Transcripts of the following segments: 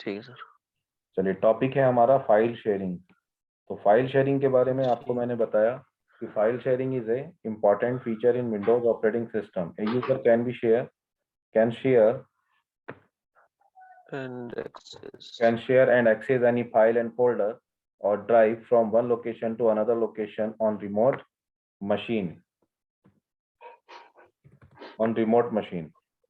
ठीक है सर। चलिए, टॉपिक है हमारा फाइल शेयरिंग। तो फाइल शेयरिंग के बारे में आपको मैंने बताया कि file sharing is a important feature in Windows operating system. A user can share and access. can share and access any file and folder or drive from one location to another location on remote machine।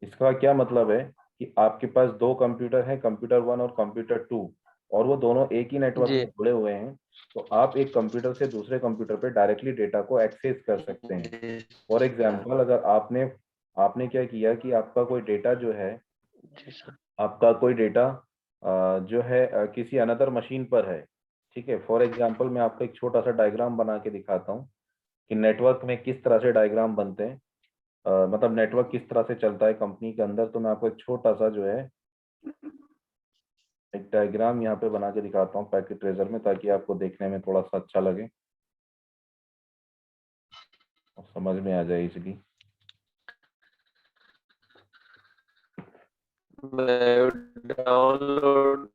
इसका क्या मतलब है कि आपके पास दो computer हैं, computer 1 और computer 2, और वो दोनों एक ही नेटवर्क जी में जुड़े हुए हैं। तो आप एक कंप्यूटर से दूसरे कंप्यूटर पे डायरेक्टली डेटा को एक्सेस कर सकते हैं। जी फॉर सर। एग्जांपल, अगर आपने आपने क्या किया कि आपका कोई डेटा जो है, जी सर। आपका कोई डेटा जो है किसी अनदर मशीन पर है। ठीक है, फॉर एग्जांपल मैं आपको एक छोटा सा डायग्राम बना के दिखाता हूँ कि नेटवर्क में किस तरह से डायग्राम बनते हैं। मतलब नेटवर्क किस तरह से चलता है कंपनी के अंदर। तो मैं आपको एक छोटा सा जो है एक डायग्राम यहाँ पे बना के दिखाता हूँ पैकेट ट्रेजर में, ताकि आपको देखने में थोड़ा सा अच्छा लगे और समझ में आ जाए इजीली। डाउनलोड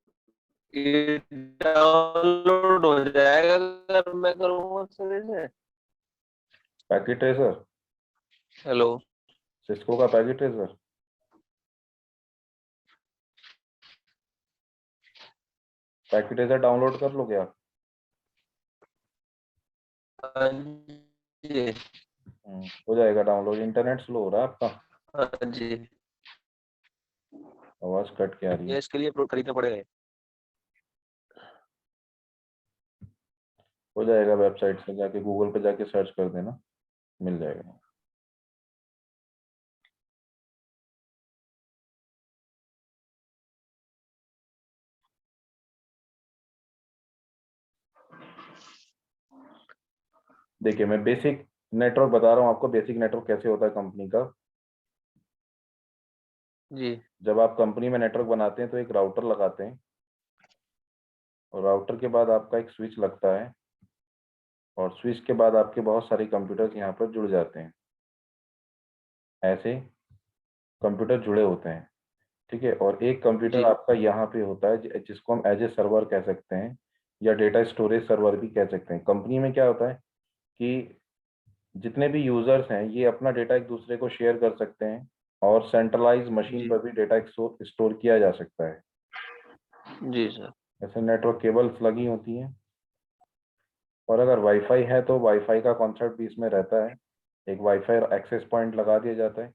ये डाउनलोड हो जाएगा अगर मैं करूँगा सर इसे। Packet treasure, hello. सिस्को का packet treasure. Packet treasure download कर लोगे आप? हाँ जी। हो जाएगा डाउनलोड। इंटरनेट स्लो हो रहा है आपका, हाँ जी। आवाज कट के आ रही ये है। इसके लिए खरीदना पड़ेगा। हो जाएगा, वेबसाइट से जाके गूगल पे जाके सर्च कर देना, मिल जाएगा। देखिए, मैं बेसिक नेटवर्क बता रहा हूँ आपको, बेसिक नेटवर्क कैसे होता है कंपनी का। जी जब आप कंपनी में नेटवर्क बनाते हैं तो एक राउटर लगाते हैं, और राउटर के बाद आपका एक स्विच लगता है, और स्विच के बाद आपके बहुत सारे कंप्यूटर्स यहाँ पर जुड़ जाते हैं। ऐसे कंप्यूटर जुड़े होते हैं। ठीक है, और एक कंप्यूटर जी आपका यहाँ पे होता है जिसको हम एज ए सर्वर कह सकते हैं, या डेटा स्टोरेज सर्वर भी कह सकते हैं। कंपनी में क्या होता है कि जितने भी यूजर्स हैं ये अपना डेटा एक दूसरे को शेयर कर सकते हैं, और सेंट्रलाइज मशीन जी पर भी डेटा स्टोर किया जा सकता है। जी सर। ऐसे नेटवर्क केबल्स लगी होती हैं, और अगर वाईफाई है तो वाईफाई का कॉन्सेप्ट भी इसमें रहता है। एक वाईफाई एक्सेस पॉइंट लगा दिया जाता है।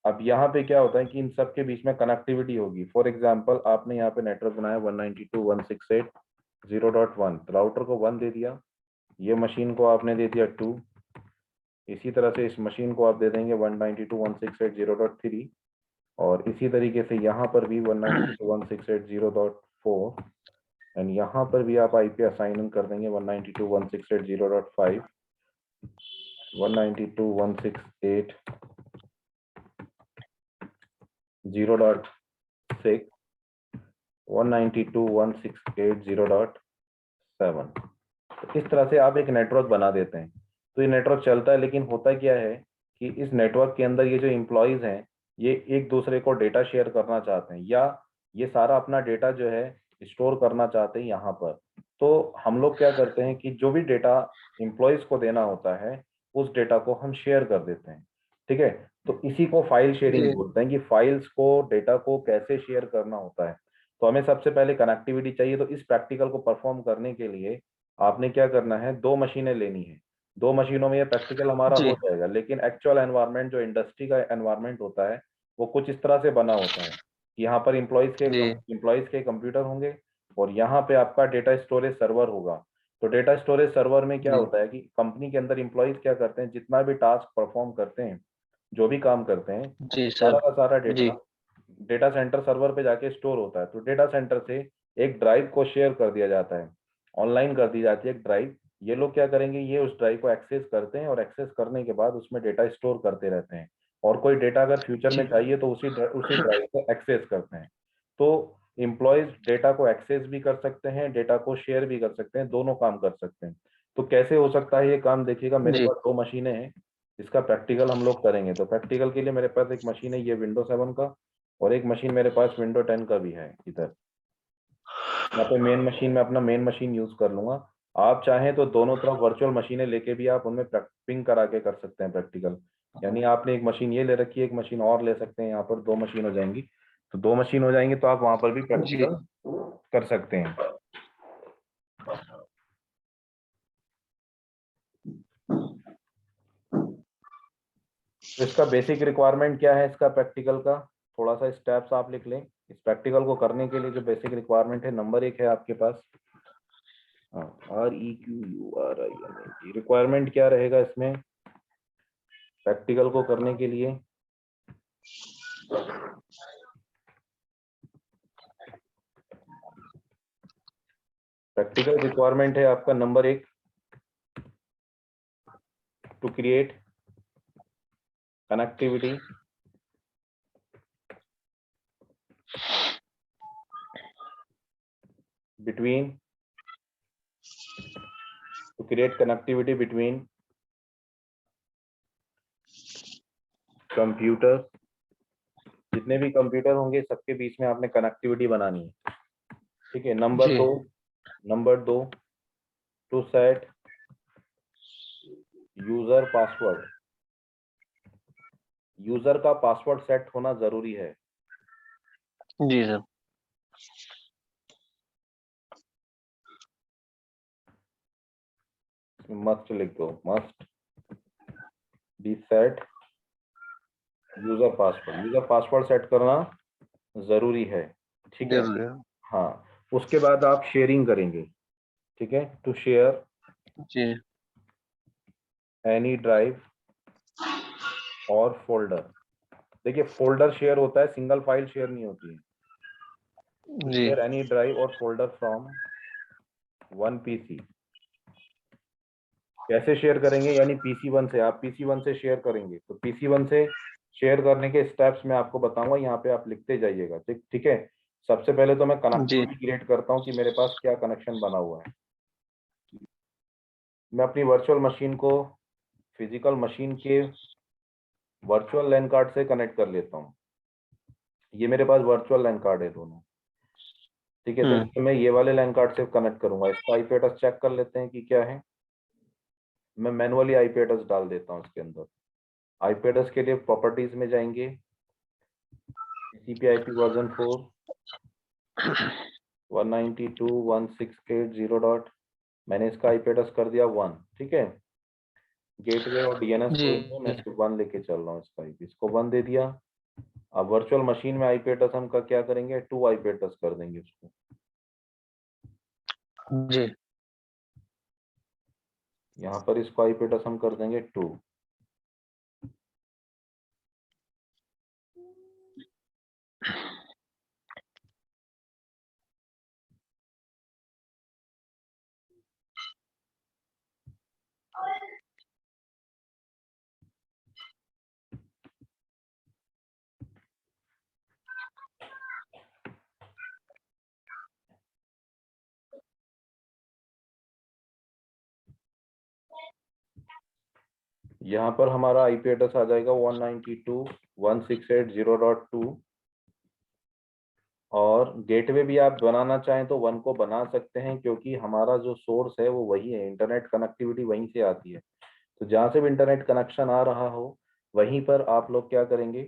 अब यहाँ पे क्या होता है कि इन सब के बीच में कनेक्टिविटी होगी। फॉर एग्जांपल, आपने यहाँ पे नेटवर्क बनाया 192.168.0.1, राउटर को 1 दे दिया, ये मशीन को आपने दे दिया 2, इसी तरह से इस मशीन को आप दे देंगे 192.168.0.3, और इसी तरीके से यहाँ पर भी 192.168.0.4, एंड यहाँ पर भी आप आईपी असाइन कर देंगे 192.168.0.5, 192.168.0.6, 192.168.0.7। तो इस तरह से आप एक नेटवर्क बना देते हैं। तो ये नेटवर्क चलता है, लेकिन होता क्या है कि इस नेटवर्क के अंदर ये जो एम्प्लॉयज हैं ये एक दूसरे को डेटा शेयर करना चाहते हैं, या ये सारा अपना डेटा जो है स्टोर करना चाहते हैं यहाँ पर। तो हम लोग क्या करते हैं कि जो भी डेटा एम्प्लॉयज को देना होता है उस डेटा को हम शेयर कर देते हैं। ठीक है, तो इसी को फाइल शेयरिंग जी बोलते हैं, कि फाइल्स को, डेटा को कैसे शेयर करना होता है। तो हमें सबसे पहले कनेक्टिविटी चाहिए। तो इस प्रैक्टिकल को परफॉर्म करने के लिए आपने क्या करना है, दो मशीनें लेनी है। दो मशीनों में ये प्रैक्टिकल हमारा हो जी जाएगा, लेकिन एक्चुअल एनवायरनमेंट जो इंडस्ट्री का एनवायरनमेंट होता है वो कुछ इस तरह से बना होता है कि यहाँ पर जी इम्प्लॉयज के कंप्यूटर होंगे, और यहाँ पे आपका डेटा स्टोरेज सर्वर होगा। तो डेटा स्टोरेज सर्वर में क्या जी होता है कि कंपनी के अंदर इम्प्लॉयज क्या करते हैं, जितना भी टास्क परफॉर्म करते हैं, जो भी काम करते हैं, जी सारा सर। का सारा जी डेटा डेटा सेंटर सर्वर पे जाके स्टोर होता है। तो डेटा सेंटर से एक ड्राइव को शेयर कर दिया जाता है, ऑनलाइन कर दी जाती है एक ड्राइव। ये लोग क्या करेंगे, ये उस ड्राइव को एक्सेस करते हैं, और एक्सेस करने के बाद उसमें डेटा स्टोर करते रहते हैं, और कोई डेटा अगर फ्यूचर में जी चाहिए तो उसी ड्राइव को एक्सेस करते हैं। तो एम्प्लॉयज डेटा को एक्सेस भी कर सकते हैं, डेटा को शेयर भी कर सकते हैं, दोनों काम कर सकते हैं। तो कैसे हो सकता है ये काम, देखिएगा मेरे जी पास दो मशीनें हैं, इसका प्रैक्टिकल हम लोग करेंगे। तो प्रैक्टिकल के लिए मेरे पास एक मशीन है ये विंडो 7 का, और एक मशीन मेरे पास विंडो 10 का भी है इधर। यहाँ पे मेन मशीन में अपना मेन मशीन यूज कर लूंगा। आप चाहें तो दोनों तरफ वर्चुअल मशीनें लेके भी आप उनमें पिंग करा के कर सकते हैं प्रैक्टिकल। यानी आपने एक मशीन ये ले रखी है, एक मशीन और ले सकते हैं, यहाँ पर 2 मशीन हो जाएंगी। तो 2 मशीन हो जाएंगी तो आप वहां पर भी जी प्रैक्टिकल कर सकते हैं। तो इसका बेसिक रिक्वायरमेंट क्या है इसका प्रैक्टिकल का, थोड़ा सा स्टेप्स आप लिख लें। इस प्रैक्टिकल को करने के लिए जो बेसिक रिक्वायरमेंट है, नंबर 1 है आपके पास REQUIRING। रिक्वायरमेंट क्या रहेगा इसमें प्रैक्टिकल को करने के लिए? प्रैक्टिकल रिक्वायरमेंट है आपका number 1, to create connectivity between computer, जितने भी कंप्यूटर होंगे सबके बीच में आपने कनेक्टिविटी बनानी है। ठीक है। जी नंबर दो to set user password. User का पासवर्ड सेट होना जरूरी है। जी सर। मस्ट लिख दो, must be set user password set करना जरूरी है। ठीक है। जरूर है। हाँ, उसके बाद आप शेयरिंग करेंगे। ठीक है। टू शेयर जी एनी ड्राइव और फोल्डर। देखिए, फोल्डर शेयर होता है, सिंगल फाइल शेयर नहीं होती है। टू जी शेयर एनी ड्राइव और फोल्डर फ्रॉम वन पीसी। कैसे शेयर करेंगे? यानी PC1 से, आप PC1 से शेयर करेंगे तो PC1 से शेयर करने के स्टेप्स मैं आपको बताऊंगा, यहाँ पे आप लिखते जाइएगा। ठीक ठीक है। सबसे पहले तो मैं जी कनेक्टिविटी क्रिएट करता हूँ कि मेरे पास क्या कनेक्शन बना हुआ है। मैं अपनी वर्चुअल मशीन को फिजिकल मशीन के वर्चुअल लैन कार्ड से कनेक्ट कर लेता हूँ। ये मेरे पास वर्चुअल लैन कार्ड है दोनों। ठीक है। तो इसमें मैं ये वाले लैन कार्ड से कनेक्ट करूंगा। इसका आईपी एड्रेस चेक कर लेते हैं कि क्या है। मैं मैनुअली आईपी एड्रेस डाल देता हूँ इसके अंदर। आईपी एड्रेस के लिए प्रॉपर्टीज में जाएंगे, TCP/IP वर्जन 4 192.168.0. मैंने इसका आईपी एड्रेस कर दिया 1। ठीक है। गेटवे और डीएनएस जी कोड में मैं सिर्फ 1 लेके चल रहा हूँ। इसका आईपी, इसको 1 दे दिया। अब वर्चुअल मशीन में आईपी एड्रेस हम का क्या करेंगे, 2 आईपी एड्रेस कर देंगे उसको। जी यहाँ पर इसको आईपी एड्रेस हम कर देंगे 2। यहाँ पर हमारा आईपी एड्रेस आ जाएगा 192.168.0.2। और गेटवे भी आप बनाना चाहें तो 1 को बना सकते हैं, क्योंकि हमारा जो सोर्स है वो वही है, इंटरनेट कनेक्टिविटी वहीं से आती है। तो जहाँ से भी इंटरनेट कनेक्शन आ रहा हो वहीं पर आप लोग क्या करेंगे,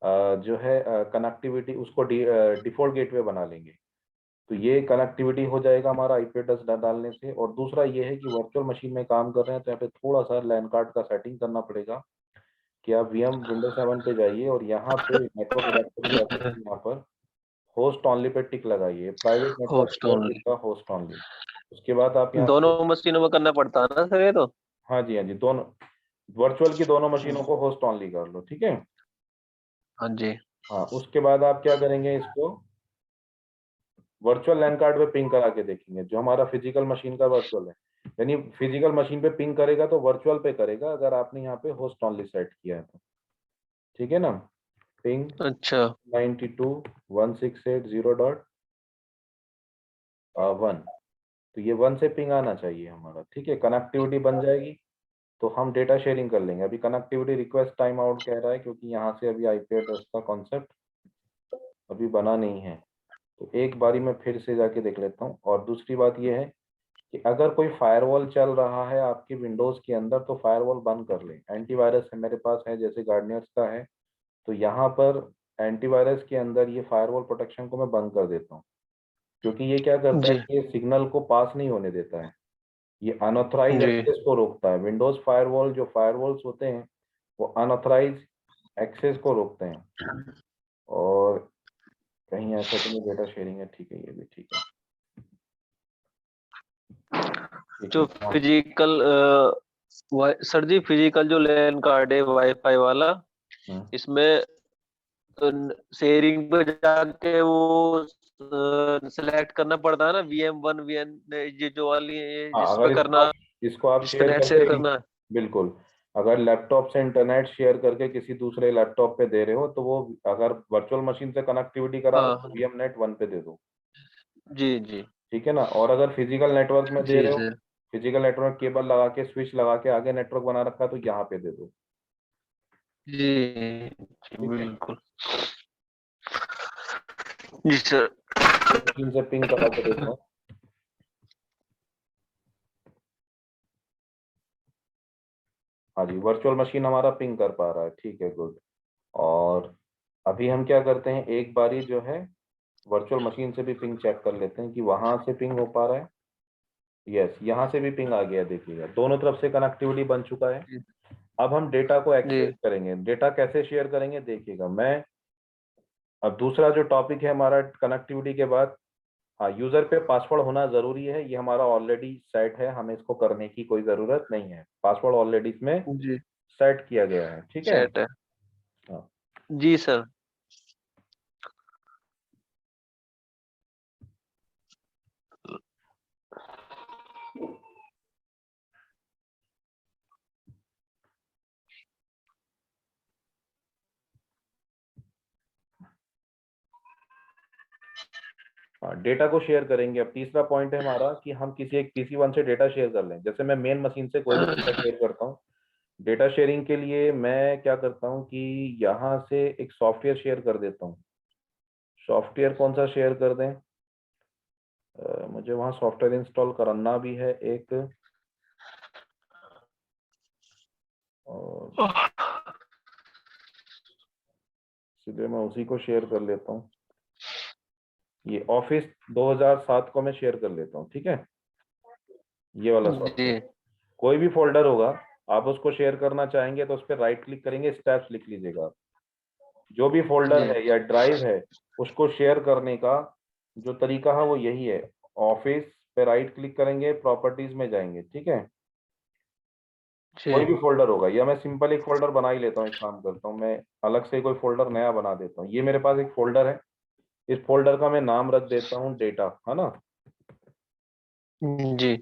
जो है कनेक्टिविटी उसको डिफॉल्ट गेटवे बना लेंगे। तो ये कनेक्टिविटी हो जाएगा हमारा आईपी एड्रेस डालने से। और दूसरा ये है कि वर्चुअल मशीन में काम कर रहे हैं तो यहाँ पे थोड़ा सा लैन कार्ड का सेटिंग करना पड़ेगा कि आप Windows 7 पे जाइए और यहाँ पे नेटवर्क एडेप्टर में जाकर यहाँ पर होस्ट ऑनली पे टिक लगाइए, private network host share only. With host only. उसके बाद आप यहाँ से, दोनों मशीनों में करना पड़ता है ना सर ये तो? हाँ जी, हाँ जी, दोनों वर्चुअल की दोनों मशीनों को होस्ट ऑनली कर लो। ठीक है। हाँ जी हाँ, उसके बाद आप क्या करेंगे, इसको वर्चुअल लैन कार्ड पे पिंग करा के देखेंगे, जो हमारा फिजिकल मशीन का वर्चुअल है। यानी फिजिकल मशीन पे पिंग करेगा तो वर्चुअल पे करेगा, अगर आपने यहाँ पे होस्ट ऑनली सेट किया है तो। ठीक है ना। पिंग अच्छा 92.168.0.1। तो ये 1 से पिंग आना चाहिए हमारा। ठीक है। कनेक्टिविटी बन जाएगी तो हम डेटा शेयरिंग कर लेंगे। अभी कनेक्टिविटी रिक्वेस्ट टाइम आउट कह रहा है, क्योंकि यहाँ से अभी आईपी एड्रेस का कॉन्सेप्ट अभी बना नहीं है। तो एक बारी मैं फिर से जाके देख लेता हूँ। और दूसरी बात ये है कि अगर कोई फायरवॉल चल रहा है आपकी विंडोज के अंदर तो फायरवॉल बंद कर ले। एंटीवायरस है मेरे पास है, जैसे गार्डनियर्स का है, तो यहाँ पर एंटीवायरस के अंदर ये फायरवॉल प्रोटेक्शन को मैं बंद कर देता हूँ, क्योंकि ये क्या करता है जी कि ये सिग्नल को पास नहीं होने देता है, ये अनऑथराइज जी एक्सेस को रोकता है। विंडोज फायरवॉल जो फायरवॉल्स होते हैं वो अनऑथराइज एक्सेस को रोकते हैं। और कहीं ऐसा तो नहीं डेटा शेयरिंग है, ठीक है, ये भी ठीक है। एक जो मिनट, हाँ। फिजिकल सर जी, फिजिकल जो लैन कार्ड है वाईफाई वाला, हम्म। इसमें शेयरिंग पे जाके वो सिलेक्ट करना पड़ता है ना, VM1 VM, ये जो वाली है हाँ, जिस पे अगर करना, इसको आप जिस पे शेयर नेट शेयर करके, करना है। बिल्कुल, अगर लैपटॉप से इंटरनेट शेयर करके किसी दूसरे लैपटॉप पे दे रहे हो तो वो, अगर वर्चुअल मशीन से कनेक्टिविटी करा रहे हाँ हो तो हाँ, VMnet 1 पे दे दो, जी जी ठीक है ना। और अगर फिजिकल नेटवर्क में दे जी रहे हो, सर, फिजिकल नेटवर्क केबल लगा के स्विच लगा के आगे नेटवर्क बना रखा है तो यहाँ पे दे दो, जी जी ठीक है। बिल्कुल। जी सर। मशीन से पिंग करा के देखो। हाँ जी, वर्चुअल मशीन हमारा पिंग कर पा रहा है, ठीक है, गुड। और अभी हम क्या करते हैं, एक बारी जो है वर्चुअल मशीन से भी पिंग चेक कर लेते हैं कि वहां से पिंग हो पा रहा है। यस, यहाँ से भी पिंग आ गया, देखिएगा दोनों तरफ से कनेक्टिविटी बन चुका है। जी अब हम डेटा को जी एक्सेस करेंगे। डेटा कैसे शेयर करेंगे देखिएगा। मैं अब दूसरा जो टॉपिक है हमारा कनेक्टिविटी के बाद, हाँ, यूजर पे पासवर्ड होना जरूरी है, ये हमारा ऑलरेडी सेट है, हमें इसको करने की कोई जरूरत नहीं है, पासवर्ड ऑलरेडी इसमें जी सेट किया गया है, ठीक है। सेट है। हाँ, जी सर। हाँ, डेटा को शेयर करेंगे। अब तीसरा पॉइंट है हमारा कि हम किसी एक PC1 से डेटा शेयर कर लें। जैसे मैं मेन मशीन से कोई भी डेटा शेयर करता हूँ, डेटा शेयरिंग के लिए मैं क्या करता हूँ कि यहाँ से एक सॉफ्टवेयर शेयर कर देता हूँ। सॉफ्टवेयर कौन सा शेयर कर दें, मुझे वहाँ सॉफ्टवेयर इंस्टॉल करना भी है एक, और सीधे मैं उसी को शेयर कर लेता हूँ। ये ऑफिस 2007 को मैं शेयर कर लेता हूँ, ठीक है, ये वाला जी सॉफ्टवेयर। कोई भी फोल्डर होगा, आप उसको शेयर करना चाहेंगे तो उस पर राइट क्लिक करेंगे, स्टेप्स लिख लीजिएगा। जो भी फोल्डर जी है या ड्राइव है उसको शेयर करने का जो तरीका है वो यही है। ऑफिस पे राइट क्लिक करेंगे, प्रॉपर्टीज में जाएंगे, ठीक है। कोई जी भी फोल्डर होगा, या मैं सिंपल एक फोल्डर बना ही लेता हूँ, एक काम करता हूँ मैं, अलग से कोई फोल्डर नया बना देता हूँ। ये मेरे पास एक फोल्डर है, इस फोल्डर का मैं नाम रख देता हूँ डेटा, है ना। जी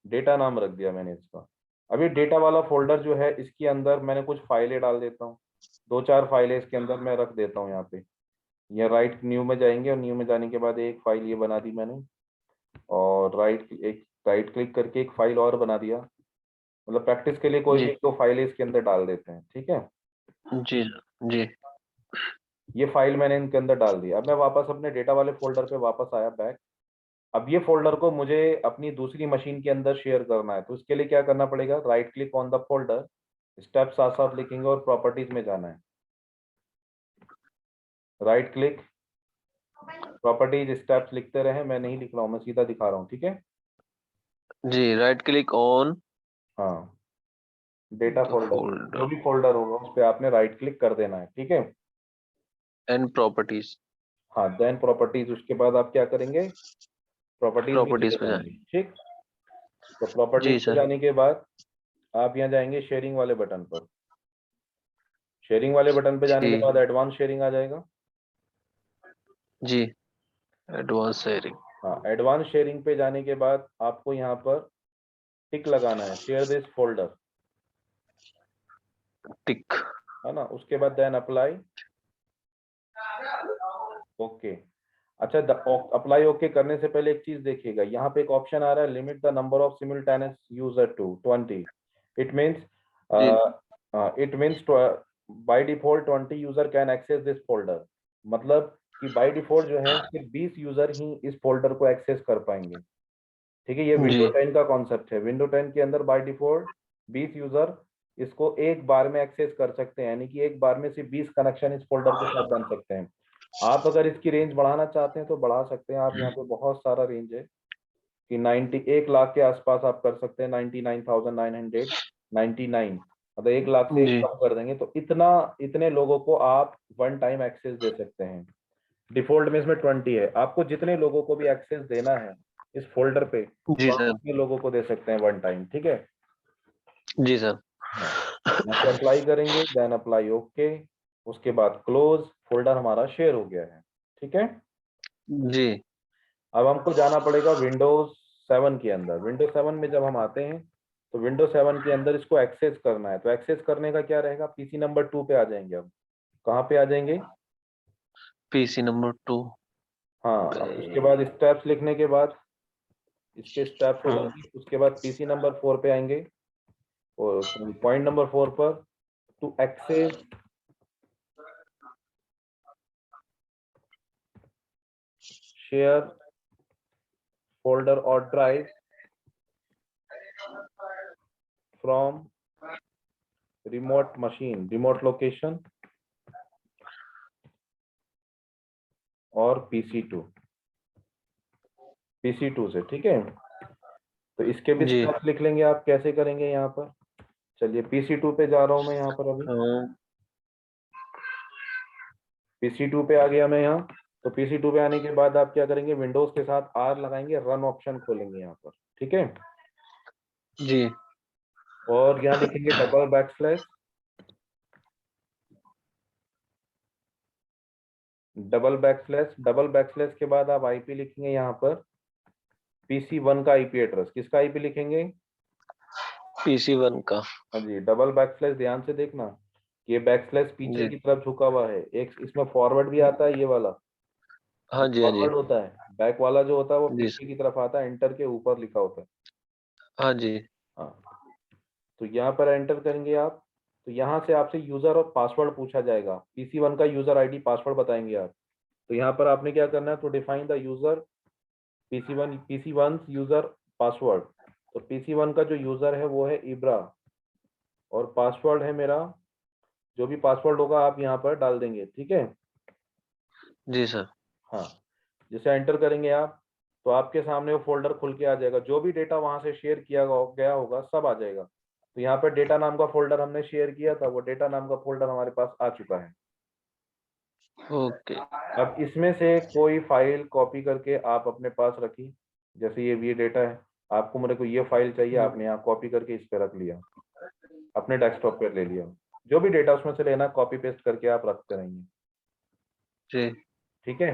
डेटा नाम रख दिया मैंने इसका। अभी डेटा वाला फोल्डर जो है इसके अंदर मैंने कुछ फाइलें डाल देता हूँ, 2-4 फाइलें इसके अंदर मैं रख देता हूँ यहाँ पे। या राइट न्यू में जाएंगे और न्यू में जाने के बाद एक फाइल ये बना दी मैंने, और राइट क्लिक करके एक फाइल और बना दिया। मतलब प्रैक्टिस के लिए कोई भी जी 1-2 फाइलें इसके अंदर डाल देते हैं, ठीक है। जी जी ये फाइल मैंने इनके अंदर डाल दी। अब मैं वापस अपने डेटा वाले फोल्डर पे वापस आया, बैक। अब ये फोल्डर को मुझे अपनी दूसरी मशीन के अंदर शेयर करना है, तो इसके लिए क्या करना पड़ेगा, right click on the folder, step साथ साथ लिखेंगे और प्रॉपर्टीज में जाना है। राइट क्लिक, प्रॉपर्टीज, स्टेप्स लिखते रहे, मैं नहीं लिख रहा हूँ, मैं सीधा दिखा रहा हूँ, ठीक है। जी राइट क्लिक ऑन हाँ, डेटा द फोल्डर, जो फोल्डर भी फोल्डर होगा उस पर आपने राइट क्लिक कर देना है, ठीक है। एंड प्रॉपर्टीज, हाँ, देन प्रॉपर्टीज, उसके बाद आप क्या करेंगे, प्रॉपर्टीज में चले प्रॉपर्टीज पे जाए। जाएंगे, ठीक। तो प्रॉपर्टीज जी पे सर। जाने के बाद आप यहाँ जाएंगे शेयरिंग वाले बटन पर। शेयरिंग वाले बटन पे जाने के जी बाद एडवांस शेयरिंग आ जाएगा। जी एडवांस शेयरिंग, हाँ, एडवांस शेयरिंग पे जाने के बाद आपको यहाँ पर टिक लगाना है, शेयर दिस फोल्डर, टिक। है ना। उसके बाद देन अप्लाई, ओके। अच्छा, अप्लाई ओके करने से पहले एक चीज देखिएगा, यहाँ पे एक ऑप्शन आ रहा है, limit the number of simultaneous user to 20। It means जी it means by default 20 user can access this folder. मतलब कि बाय डिफॉल्ट जो है सिर्फ 20 यूजर ही इस फोल्डर को एक्सेस कर पाएंगे। ठीक है, ये विंडो 10 का कॉन्सेप्ट है। विंडो 10 के अंदर बाय डिफॉल्ट 20 यूजर इसको एक बार में एक्सेस कर सकते हैं, यानी कि एक बार में सिर्फ 20 कनेक्शन इस फोल्डर के साथ बन सकते हैं। आप अगर इसकी रेंज बढ़ाना चाहते हैं तो बढ़ा सकते हैं आप, यहाँ पे बहुत सारा रेंज है कि 1 लाख के आसपास आप कर सकते हैं, 99,999, मतलब 1 लाख से जी कम कर देंगे तो इतने लोगों को आप वन टाइम एक्सेस दे सकते हैं। डिफॉल्ट में इसमें 20 है, आपको जितने लोगों को भी एक्सेस देना है इस फोल्डर पे जी तो आप सर। उतने लोगों को दे सकते हैं वन टाइम। ठीक है, जी सर। हाँ, यहाँ पे अप्लाई करेंगे, देन अप्लाई ओके, उसके बाद क्लोज, फोल्डर हमारा शेयर हो गया है। ठीक है, जी अब हमको जाना पड़ेगा विंडोज 7 के अंदर। विंडोज 7 में जब हम आते हैं तो विंडोज 7 के अंदर इसको एक्सेस करना है, तो एक्सेस करने का क्या रहेगा, पीसी नंबर 2 पे आ जाएंगे। अब कहाँ पे आ जाएंगे, पीसी नंबर 2 हाँ, पे। अब उसके बाद स्टेप्स लिखने के बाद इसके स्टेप्स हो जाएंगे, उसके बाद पीसी नंबर 4 पे आएंगे और पॉइंट नंबर 4 पर टू एक्सेस शेयर फोल्डर और drive from remote machine, remote location और पीसी2 से। ठीक है, तो इसके भी जी स्टेप्स लिख लेंगे आप कैसे करेंगे यहाँ पर। चलिए पीसी2 पे जा रहा हूँ मैं यहाँ पर, अभी हाँ, पीसी2 पे आ गया मैं यहाँ। तो पीसी2 पे आने के बाद आप क्या करेंगे, विंडोज के साथ आर लगाएंगे, रन ऑप्शन खोलेंगे यहाँ पर। ठीक है, जी और यहाँ लिखेंगे डबल बैकस्लैश के बाद आप आईपी लिखेंगे यहाँ पर, PC1 का आईपी एड्रेस। किसका आईपी लिखेंगे, PC1 का। हाँ जी, डबल बैकस्लैश, ध्यान से देखना ये बैकस्लैश पीछे जी की तरफ झुका हुआ है। एक इसमें फॉरवर्ड भी आता है, ये वाला हाँ जी हाँ जी। फॉरवर्ड होता है, बैक वाला जो होता है वो जी पीछे की तरफ आता है, एंटर के ऊपर लिखा होता है। हाँ जी। हाँ, तो यहाँ पर एंटर करेंगे आप, तो यहाँ से आपसे यूजर और पासवर्ड पूछा जाएगा। PC1 का यूजर आईडी पासवर्ड बताएंगे आप। तो यहाँ पर आपने क्या करना है, तो define the user PC1 user password. तो PC1 का जो यूजर है वो है इब्रा, और पासवर्ड है मेरा, जो भी पासवर्ड होगा आप यहाँ पर डाल देंगे। ठीक है, जी सर। हाँ, जैसे एंटर करेंगे आप तो आपके सामने वो फोल्डर खुल के आ जाएगा, जो भी डेटा वहां से शेयर किया गया होगा सब आ जाएगा। तो यहाँ पर डेटा नाम का फोल्डर हमने शेयर किया था, वो डेटा नाम का फोल्डर हमारे पास आ चुका है। ओके। अब इसमें से कोई फाइल कॉपी करके आप अपने पास रखिए, जैसे ये डेटा है, आपको मेरे को ये फाइल चाहिए, आपने यहाँ कॉपी करके इस पे रख लिया, अपने डेस्कटॉप पे ले लिया। जो भी डेटा उसमें से लेना कॉपी पेस्ट करके आप रखते रहेंगे। जी ठीक है,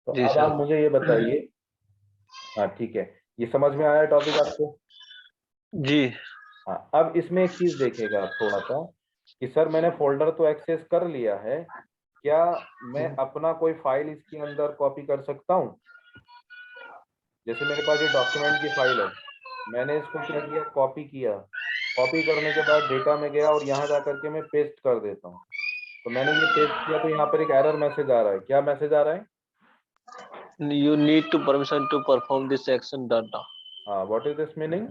तो जी अब सर। आप मुझे ये बताइए, हाँ ठीक है, ये समझ में आया टॉपिक आपको। जी हाँ, अब इसमें एक चीज देखेगा आप थोड़ा सा कि सर मैंने फोल्डर तो एक्सेस कर लिया है, क्या मैं अपना कोई फाइल इसके अंदर कॉपी कर सकता हूँ। जैसे मेरे पास ये डॉक्यूमेंट की फाइल है, मैंने इसको क्या किया, कॉपी किया, कॉपी करने के बाद डेटा में गया और यहाँ जा करके मैं पेस्ट कर देता हूँ। तो मैंने ये पेस्ट किया तो यहाँ पर एक एरर मैसेज आ रहा है। क्या मैसेज आ रहा है, you need to permission to perform this action data. हाँ, व्हाट इज दिस मीनिंग।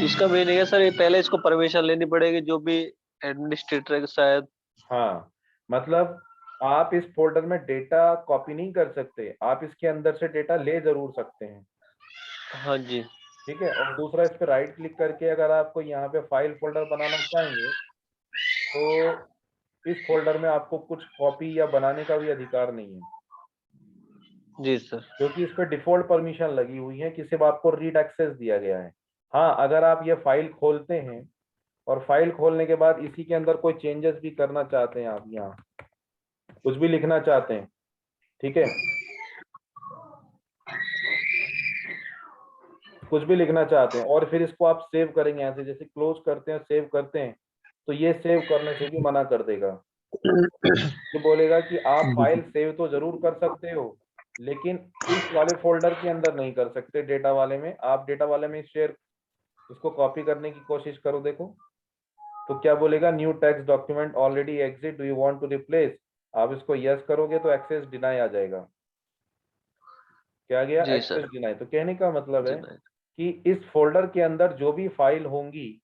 इसका मीनिंग है सर, ये पहले इसको परमिशन लेनी पड़ेगी, जो भी एडमिनिस्ट्रेटर है शायद। हाँ, मतलब आप इस फोल्डर में डेटा कॉपी नहीं कर सकते, आप इसके अंदर से डेटा ले जरूर सकते हैं। हाँ जी। ठीक है, और दूसरा इस पे राइट क्लिक करके अगर आपको यहाँ पे फाइल फोल्डर बनाना चाहेंगे तो इस फोल्डर में आपको कुछ कॉपी या बनाने का भी अधिकार नहीं है, जी सर। क्योंकि इस पे डिफॉल्ट परमिशन लगी हुई है कि सिर्फ आपको रीड एक्सेस दिया गया है। हाँ, अगर आप ये फाइल खोलते हैं और फाइल खोलने के बाद इसी के अंदर कोई चेंजेस भी करना चाहते हैं, आप यहाँ कुछ भी लिखना चाहते हैं, ठीक है, कुछ भी लिखना चाहते हैं और फिर इसको आप सेव करेंगे यहाँ से, जैसे क्लोज करते हैं सेव करते हैं, तो ये सेव करने से भी मना कर देगा। ये बोलेगा कि आप फाइल सेव तो जरूर कर सकते हो, लेकिन इस वाले फोल्डर के अंदर नहीं कर सकते, डेटा वाले में। आप डेटा वाले में शेयर इसको कॉपी करने की कोशिश करो, देखो तो क्या बोलेगा, new text document already exist, do you want to replace. आप इसको यस करोगे तो एक्सेस डिनाई आ जाएगा। क्या गया? जी एक्सेस सर। डिनाई। तो कहने का मतलब जी है नहीं। कि इस फोल्डर के अंदर जो भी फाइल होंगी,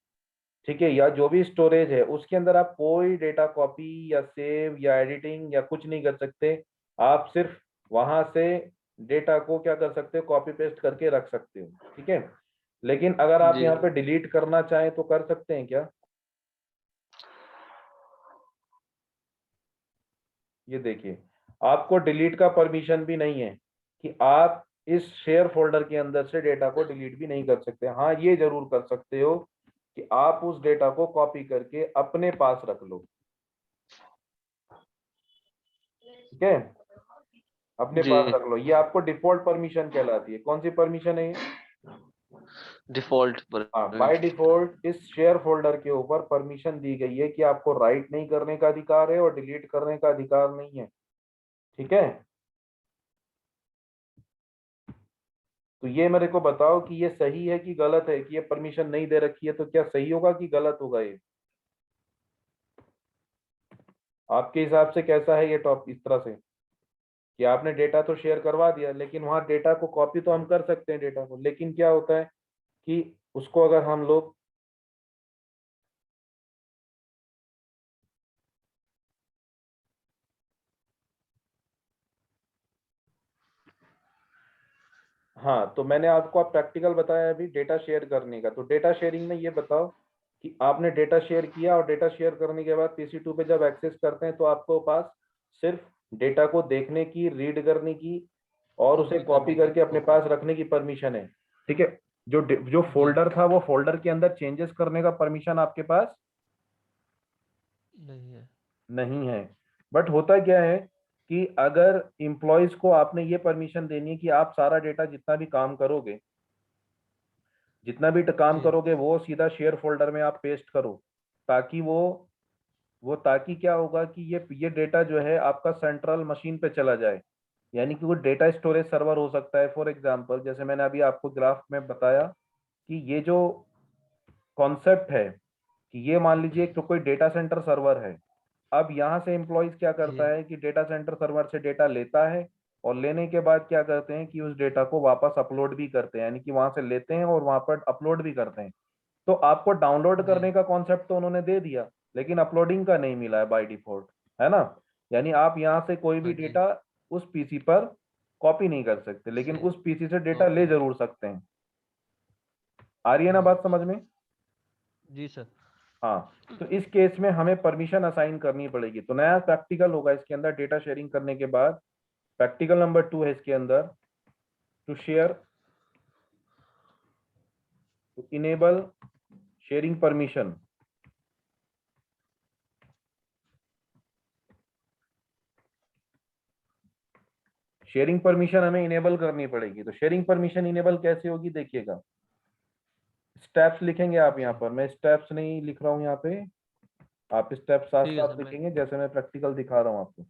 ठीक है, या जो भी स्टोरेज है उसके अंदर आप कोई डेटा कॉपी या सेव या एडिटिंग या कुछ नहीं कर सकते। आप सिर्फ वहां से डेटा को क्या कर सकते हो? कॉपी पेस्ट करके रख सकते हो, ठीक है। लेकिन अगर आप जी यहाँ पे डिलीट करना चाहें तो कर सकते हैं क्या? ये देखिए, आपको डिलीट का परमिशन भी नहीं है कि आप इस शेयर फोल्डर के अंदर से डेटा को डिलीट भी नहीं कर सकते। हाँ, ये जरूर कर सकते हो कि आप उस डेटा को कॉपी करके अपने पास रख लो, ठीक है, अपने जी। पास रख लो। ये आपको डिफॉल्ट परमिशन कहलाती है। कौन सी परमिशन है ये? डिफॉल्ट पर। हाँ, बाय डिफॉल्ट इस शेयर फोल्डर के ऊपर परमिशन दी गई है कि आपको राइट नहीं करने का अधिकार है और डिलीट करने का अधिकार नहीं है, ठीक है। तो ये मेरे को बताओ कि ये सही है कि गलत है, कि ये परमिशन नहीं दे रखी है तो क्या सही होगा कि गलत होगा? ये आपके हिसाब से कैसा है ये टॉप? इस तरह से कि आपने डेटा तो शेयर करवा दिया, लेकिन वहां डेटा को कॉपी तो हम कर सकते हैं डेटा को, लेकिन क्या होता है कि उसको अगर हम लोग, हाँ, तो मैंने आपको अब प्रैक्टिकल बताया अभी डेटा शेयर करने का। तो डेटा शेयरिंग में ये बताओ कि आपने डेटा शेयर किया और डेटा शेयर करने के बाद PC2 पे जब एक्सेस करते हैं तो आपको पास सिर्फ डेटा को देखने की, रीड करने की और उसे कॉपी कॉपी करने की करके अपने कॉपी। पास रखने की परमिशन है, ठीक है। जो जो जी। फोल्डर था वो फोल्डर के अंदर चेंजेस करने का परमिशन आपके पास नहीं है। नहीं है। बट होता क्या है कि अगर इम्प्लॉयज को आपने ये परमिशन देनी है कि आप सारा डेटा जितना भी काम जी। करोगे वो सीधा शेयर फोल्डर में आप पेस्ट करो, ताकि ताकि क्या होगा कि ये डेटा जो है आपका सेंट्रल मशीन पे चला जाए। यानी कि वो डेटा स्टोरेज सर्वर हो सकता है। फॉर एग्जांपल, जैसे मैंने अभी आपको ग्राफ में बताया कि ये जो कॉन्सेप्ट है कि ये मान लीजिए कि कोई डेटा सेंटर सर्वर है। अब यहाँ से एम्प्लॉयज क्या करता जी। है कि डेटा सेंटर सर्वर से डेटा लेता है और लेने के बाद क्या करते हैं कि उस डेटा को वापस अपलोड भी करते हैं, यानी कि वहां से लेते हैं और वहां पर अपलोड भी करते हैं। तो आपको डाउनलोड जी। करने का कॉन्सेप्ट तो उन्होंने दे दिया, लेकिन अपलोडिंग का नहीं मिला है बाय डिफॉल्ट, है ना। यानी आप यहाँ से कोई हाँ भी जी। डेटा उस पीसी पर कॉपी नहीं कर सकते, लेकिन से उस पीसी से डेटा ले कॉपी। जरूर सकते हैं। आ रही है ना जी। बात समझ में? जी सर। हाँ, तो इस केस में हमें परमिशन असाइन करनी पड़ेगी। तो नया प्रैक्टिकल होगा इसके अंदर डेटा शेयरिंग करने के बाद। प्रैक्टिकल नंबर 2 है इसके अंदर, to share, to enable sharing permission. Sharing permission हमें इनेबल करनी पड़ेगी। तो शेयरिंग परमिशन इनेबल कैसे होगी देखिएगा। स्टेप्स लिखेंगे आप यहाँ जी। पर, मैं स्टेप्स नहीं लिख रहा हूँ यहाँ पे, आप स्टेप्स साथ ठीक है सर। साथ लिखेंगे जैसे मैं प्रैक्टिकल दिखा रहा हूँ आपको। तो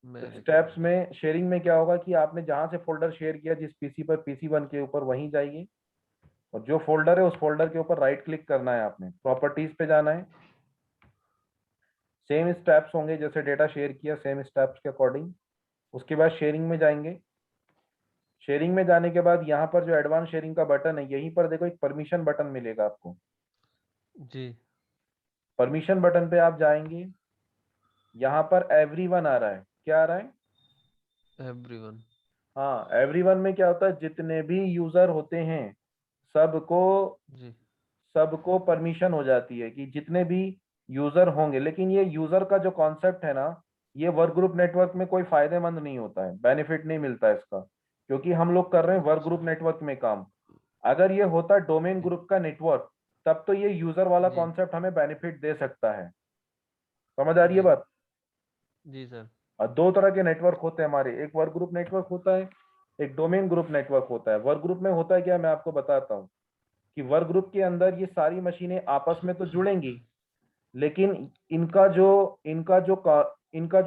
मैं लिख रहा स्टेप्स में शेयरिंग में क्या होगा कि आपने जहां से फोल्डर शेयर किया जिस पीसी पर, PC1 के ऊपर वहीं जाइए और जो फोल्डर है उस फोल्डर के ऊपर राइट क्लिक करना है, आपने प्रॉपर्टीज पे जाना है। सेम स्टेप्स होंगे जैसे डेटा शेयर किया, सेम स्टेप्स के अकॉर्डिंग। उसके बाद शेयरिंग में जाएंगे। शेयरिंग में जाने के बाद यहाँ पर जो एडवांस शेयरिंग का बटन है, यहीं पर देखो एक परमिशन बटन मिलेगा आपको। हूँ। जी। परमिशन बटन पे आप जाएंगे, यहाँ पर एवरीवन आ रहा है। क्या आ रहा है? एवरीवन। हाँ, एवरीवन में क्या होता है, जितने भी यूजर होते हैं सबको जी। सबको परमिशन हो जाती है कि जितने भी यूजर होंगे। लेकिन ये यूजर का जो कॉन्सेप्ट है ना, ये वर्क ग्रुप नेटवर्क में कोई फायदेमंद नहीं होता है, बेनिफिट नहीं मिलता है इसका, क्योंकि हम लोग कर रहे हैं वर्क अच्छा। ग्रुप नेटवर्क में काम। अगर ये होता डोमेन जी। ग्रुप का नेटवर्क, तब तो ये यूजर वाला जी। कॉन्सेप्ट हमें बेनिफिट दे सकता है। समझ आ रही है जी। बात? जी सर। और दो तरह के नेटवर्क होते हैं हमारे, एक वर्क ग्रुप नेटवर्क होता है, एक डोमेन ग्रुप नेटवर्क होता है। वर्क ग्रुप में होता है क्या, मैं आपको बताता हूँ कि वर्क ग्रुप के अंदर ये सारी मशीनें आपस में तो जुड़ेंगी, लेकिन इनका जो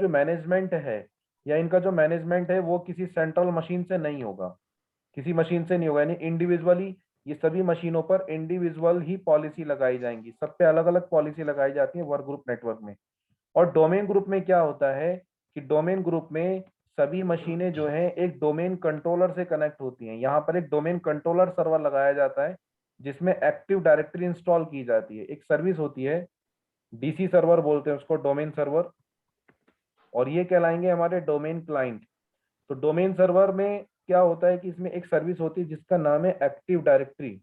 मैनेजमेंट है, या इनका जो मैनेजमेंट है वो किसी सेंट्रल मशीन से नहीं होगा, किसी मशीन से नहीं होगा। यानी इंडिविजुअली ये सभी मशीनों पर इंडिविजुअल ही पॉलिसी लगाई जाएंगी, सब पे अलग अलग पॉलिसी लगाई जाती है वर्क ग्रुप नेटवर्क में। और डोमेन ग्रुप में क्या होता है कि डोमेन ग्रुप में सभी मशीनें जो हैं एक डोमेन कंट्रोलर से कनेक्ट होती हैं। यहाँ पर एक डोमेन कंट्रोलर सर्वर लगाया जाता है जिसमें एक्टिव डायरेक्टरी इंस्टॉल की जाती है। एक सर्विस होती है, डीसी सर्वर बोलते हैं उसको, डोमेन सर्वर, और ये कहलाएंगे हमारे डोमेन क्लाइंट। तो डोमेन सर्वर में क्या होता है कि इसमें एक सर्विस होती है जिसका नाम है active directory.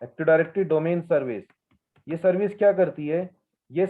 Active directory domain service, ये सर्विस क्या करती है, ये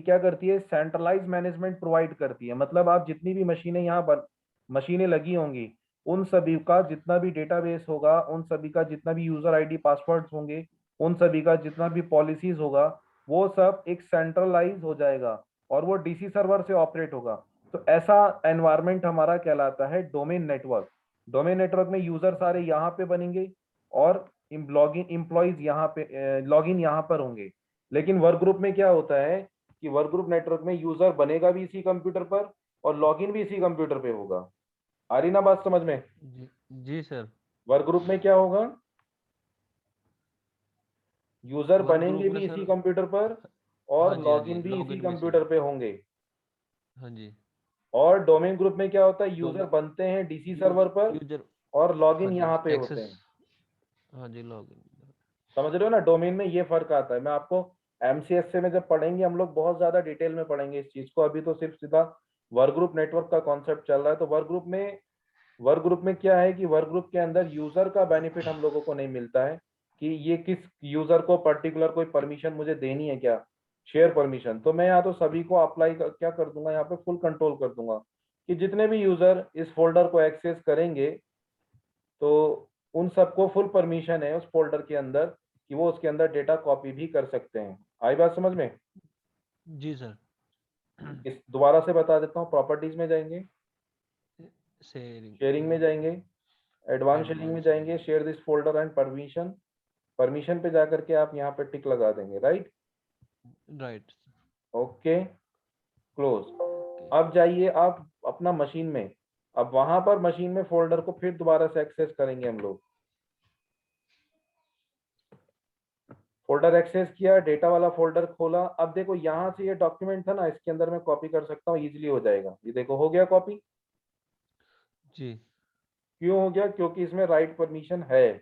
क्या करती है, सेंट्रलाइज मैनेजमेंट प्रोवाइड करती है। मतलब आप जितनी भी मशीनें यहाँ मशीनें लगी होंगी, उन सभी का जितना भी डेटाबेस होगा, उन सभी का जितना भी यूजर आईडी पासवर्ड्स होंगे, उन सभी का जितना भी पॉलिसीज होगा, वो सब एक सेंट्रलाइज हो जाएगा और वो डीसी सर्वर से ऑपरेट होगा। तो ऐसा एनवायरमेंट हमारा कहलाता है डोमेन नेटवर्क। डोमेन नेटवर्क में यूजर सारे यहाँ पे बनेंगे और लॉगिन एम्प्लॉइज यहाँ पे लॉगिन यहाँ पर होंगे। लेकिन वर्क ग्रुप में क्या होता है कि वर्क ग्रुप नेटवर्क में यूजर बनेगा भी इसी कंप्यूटर पर और लॉगिन भी इसी कंप्यूटर पे होगा। आ रही ना बात समझ में? जी सर। वर्क ग्रुप में क्या होगा, यूजर वर्क बनेंगे ग्रुप में भी इसी सर, कंप्यूटर पर हाँ और जी हाँ जी, लॉगिन भी इसी लॉगिन भी इसी कंप्यूटर पे होंगे। हाँ जी। और डोमेन ग्रुप में क्या होता है, यूजर डोमेन बनते हैं डीसी सर्वर पर यूजर, और हाँ लॉगिन जी, यहाँ पे होते एक्सेस, हैं। हाँ जी, लॉगिन। समझ रहे हो ना, डोमेन में ये फर्क आता है। मैं आपको एमसीएस से में जब पढ़ेंगे हम लोग बहुत ज्यादा डिटेल में पढ़ेंगे इस चीज को। अभी तो सिर्फ सीधा वर्क ग्रुप नेटवर्क का कॉन्सेप्ट चल रहा है। तो वर्क ग्रुप में क्या है कि वर्क ग्रुप के अंदर यूजर का बेनिफिट हम लोगों को नहीं मिलता है कि ये किस यूजर को पर्टिकुलर कोई परमिशन मुझे देनी है क्या, शेयर परमिशन। तो मैं यहाँ तो सभी को अप्लाई क्या कर दूंगा, यहाँ पे फुल कंट्रोल कर दूंगा कि जितने भी यूजर इस फोल्डर को एक्सेस करेंगे तो उन सबको फुल परमिशन है उस फोल्डर के अंदर कि वो उसके अंदर डेटा कॉपी भी कर सकते हैं। आई बात समझ में? जी सर। इस दोबारा से बता देता हूँ, प्रॉपर्टीज में जाएंगे, शेयरिंग, शेयरिंग में जाएंगे, एडवांस शेयरिंग में एडवांस, जाएंगे, share this folder and permission, permission पे जाकर के आप यहाँ पे टिक लगा देंगे, right? Right. Okay, close. Okay. अब जाइए आप अपना मशीन में। अब वहां पर मशीन में फोल्डर को फिर दोबारा से एक्सेस करेंगे हम लोग। फोल्डर एक्सेस किया, डेटा वाला फोल्डर खोला। अब देखो यहाँ से ये डॉक्यूमेंट था ना, इसके अंदर मैं कॉपी कर सकता हूँ, इजीली हो जाएगा। ये देखो हो गया कॉपी। जी, क्यों हो गया? क्योंकि इसमें राइट परमिशन है।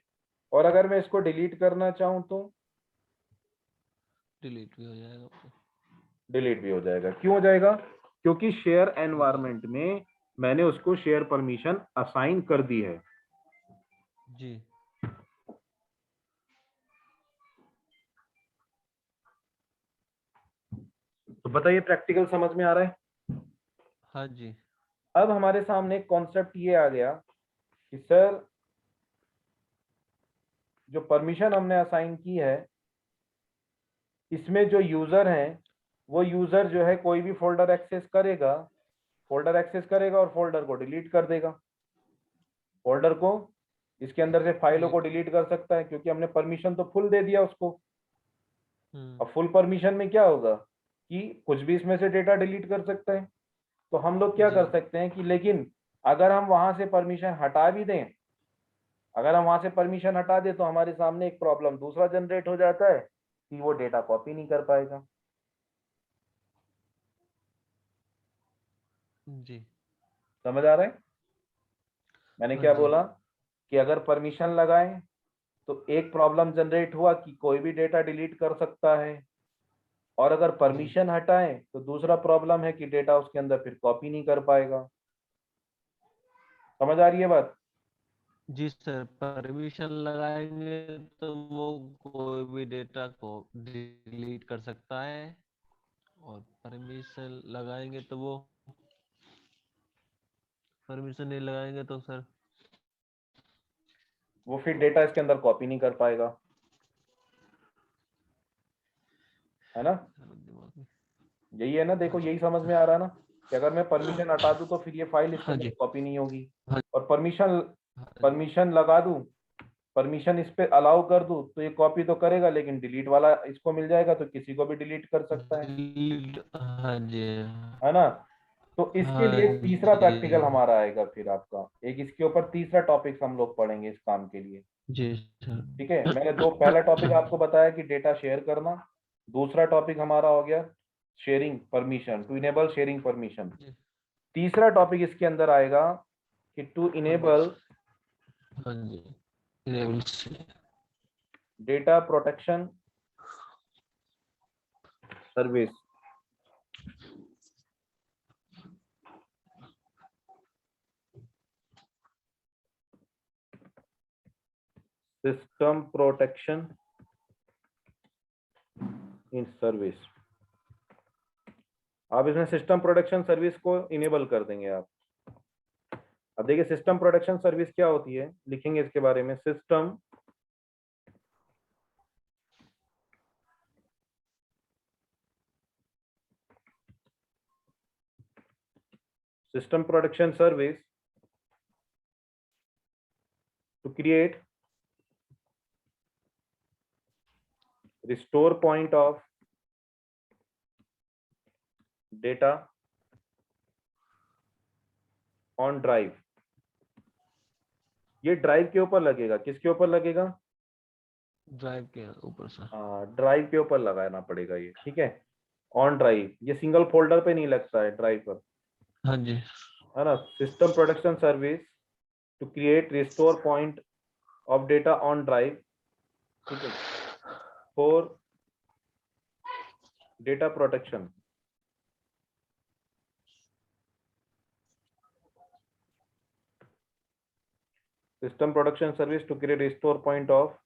और अगर मैं इसको डिलीट करना चाहूँ तो डिलीट भी हो जाएगा। डिलीट भी हो जाएगा। क्यों हो जाएगा? क्योंकि शेयर एनवायरनमेंट में मैंने उसको शेयर परमिशन असाइन कर दी है। जी, तो बताइए, प्रैक्टिकल समझ में आ रहा है? हाँ जी, अब हमारे सामने एक कॉन्सेप्ट ये आ गया कि सर जो परमिशन हमने असाइन की है इसमें जो यूजर हैं वो यूजर जो है कोई भी फोल्डर एक्सेस करेगा, फोल्डर एक्सेस करेगा और फोल्डर को डिलीट कर देगा। फोल्डर को, इसके अंदर से फाइलों जी। को डिलीट कर सकता है क्योंकि हमने परमिशन तो फुल दे दिया उसको। हम्म। अब फुल परमिशन में क्या होगा कि कुछ भी इसमें से डेटा डिलीट कर सकता है। तो हम लोग क्या जी, कर सकते हैं कि लेकिन अगर हम वहां से परमिशन हटा भी दें, अगर हम वहां से परमिशन हटा दें तो हमारे सामने एक प्रॉब्लम दूसरा जनरेट हो जाता है कि वो डेटा कॉपी नहीं कर पाएगा। जी। समझ आ रहा है मैंने हाँ क्या जी, बोला? कि अगर परमिशन लगाएं तो एक प्रॉब्लम जनरेट हुआ कि कोई भी डेटा डिलीट कर सकता है, और अगर जी, परमिशन हटाएं तो दूसरा प्रॉब्लम है कि डेटा उसके अंदर फिर कॉपी नहीं कर पाएगा। समझ आ रही है बात? जी सर। परमिशन लगाएंगे तो वो कोई भी डेटा को डिलीट कर सकता है, और परमिशन लगाएंगे तो वो, परमिशन नहीं लगाएंगे तो सर, वो फिर डेटा इसके अंदर कॉपी नहीं कर पाएगा, है ना? दिमाग में। यही है ना, हाँ देखो जी, यही समझ में आ रहा है ना कि अगर मैं परमिशन हटा दूं तो फिर ये फाइल इसके हाँ अंदर जी, कॉपी नहीं होगी। हाँ और परमिशन हाँ जी। परमिशन लगा दूं, परमिशन इस पे अलाउ कर दूं तो ये कॉपी तो करेगा लेकिन डिलीट वाला इसको मिल जाएगा तो किसी को भी डिलीट कर सकता हाँ जी, है ना? तो इसके हाँ लिए एक तीसरा प्रैक्टिकल जी हमारा आएगा, फिर आपका एक इसके ऊपर तीसरा टॉपिक हम लोग पढ़ेंगे इस काम के लिए। जी सर। ठीक है, मैंने पहला टॉपिक आपको बताया कि डेटा शेयर करना, दूसरा टॉपिक हमारा हो गया sharing permission, to enable sharing permission. तीसरा टॉपिक इसके अंदर आएगा कि टू इनेबल हाँ जी enable से। Data protection service. System protection in service. आप इसमें सिस्टम प्रोटेक्शन सर्विस को इनेबल कर देंगे आप। अब देखिए सिस्टम प्रोटेक्शन सर्विस क्या होती है, लिखेंगे इसके बारे में। System protection service to create restore point of data on drive। ये ड्राइव के ऊपर लगेगा, किसके ऊपर लगेगा? ड्राइव के ऊपर सर। ड्राइव के ऊपर लगाना पड़ेगा ये, ठीक है। ऑन ड्राइव, ये सिंगल फोल्डर पे नहीं लगता है, ड्राइव पर, हाँ जी है ना। System protection service to create restore point of data on drive, ठीक है, for data protection. System protection service to create restore point of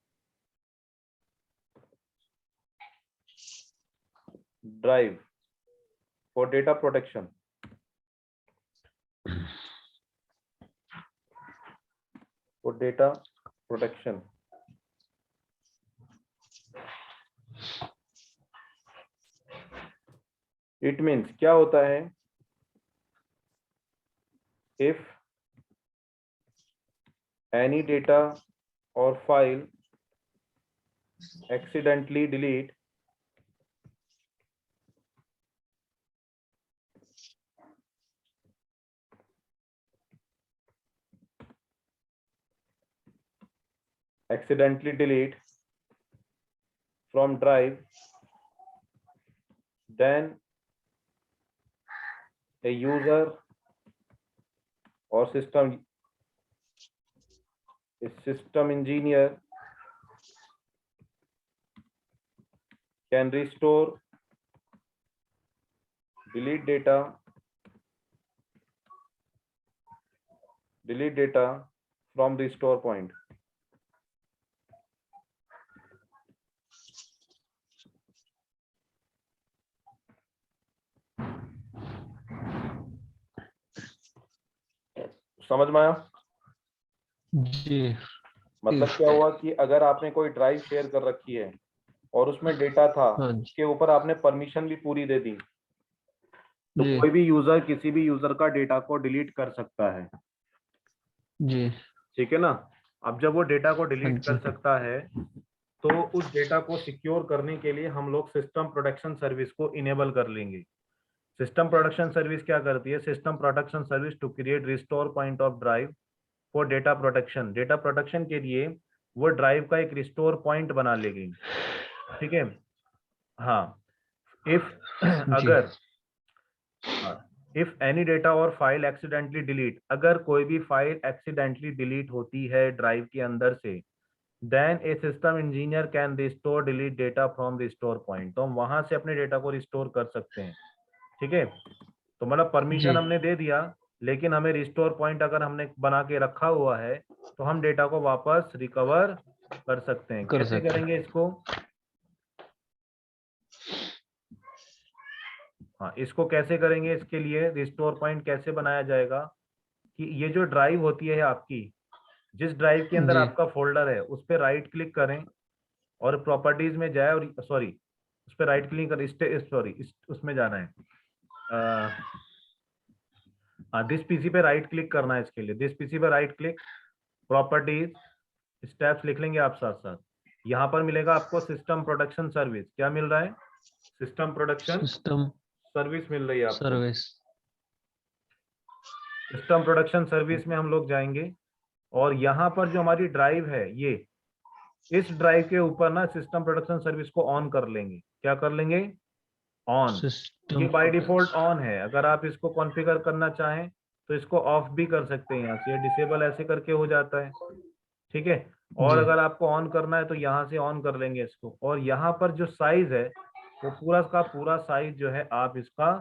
drive for data protection. For data protection. It means क्या होता है, if any data or file accidentally delete from drive, then a user or system engineer can restore delete data from restore point। समझ में आया? जी मतलब क्या हुआ कि अगर आपने कोई ड्राइव शेयर कर रखी है और उसमें डेटा था, हाँ जी उसके ऊपर आपने परमिशन भी पूरी दे दी, तो जी कोई भी यूजर किसी भी यूजर का डेटा को डिलीट कर सकता है, जी ठीक है ना। अब जब वो डेटा को हाँ डिलीट जी कर सकता है, तो उस डेटा को सिक्योर करने के लिए हम लोग सिस्टम प्रोटेक्शन सर्विस को इनेबल कर लेंगे। सिस्टम प्रोटेक्शन सर्विस क्या करती है? System protection service to create restore point of drive for data protection. Data protection के लिए वो ड्राइव का एक रिस्टोर पॉइंट बना लेगी, ठीक है। हाँ, इफ जी अगर इफ एनी डेटा और फाइल एक्सीडेंटली डिलीट, अगर कोई भी फाइल एक्सीडेंटली डिलीट होती है ड्राइव के अंदर से, then a system engineer can restore delete data from restore point. तो हम वहां से अपने डेटा को रिस्टोर कर सकते हैं, ठीक है। तो मतलब परमिशन जी हमने दे दिया, लेकिन हमें रिस्टोर पॉइंट अगर हमने बना के रखा हुआ है, तो हम डेटा को वापस रिकवर कर सकते हैं। कर कैसे सकते करेंगे इसको? हाँ, इसको कैसे करेंगे? इसके लिए रिस्टोर पॉइंट कैसे बनाया जाएगा कि ये जो ड्राइव होती है आपकी, जिस ड्राइव के अंदर जी आपका फोल्डर है, उस पर राइट क्लिक करें और प्रॉपर्टीज में जाए, और सॉरी, उस पर राइट क्लिक कर, सॉरी, उसमें जाना है, दिस पीसी पे राइट क्लिक करना है। इसके लिए दिस पीसी पे राइट क्लिक, प्रॉपर्टीज, स्टेप्स लिख लेंगे आप साथ साथ। यहाँ पर मिलेगा आपको सिस्टम प्रोटेक्शन सर्विस। क्या मिल रहा है? सिस्टम प्रोटेक्शन सिस्टम सर्विस मिल रही है आपको। सर्विस सिस्टम प्रोडक्शन सर्विस में हम लोग जाएंगे और यहाँ पर जो हमारी ड्राइव है ये, इस ड्राइव के ऊपर ना सिस्टम प्रोडक्शन सर्विस को ऑन कर लेंगे। क्या कर लेंगे? ऑन। ये सिस्टम बाय डिफॉल्ट ऑन है, अगर आप इसको कॉन्फ़िगर करना चाहें तो इसको ऑफ भी कर सकते हैं, यहाँ से डिसेबल ऐसे करके हो जाता है, ठीक है। और जी अगर आपको ऑन करना है तो यहाँ से ऑन कर लेंगे इसको। और यहाँ पर जो साइज है वो पूरा का पूरा साइज जो है आप इसका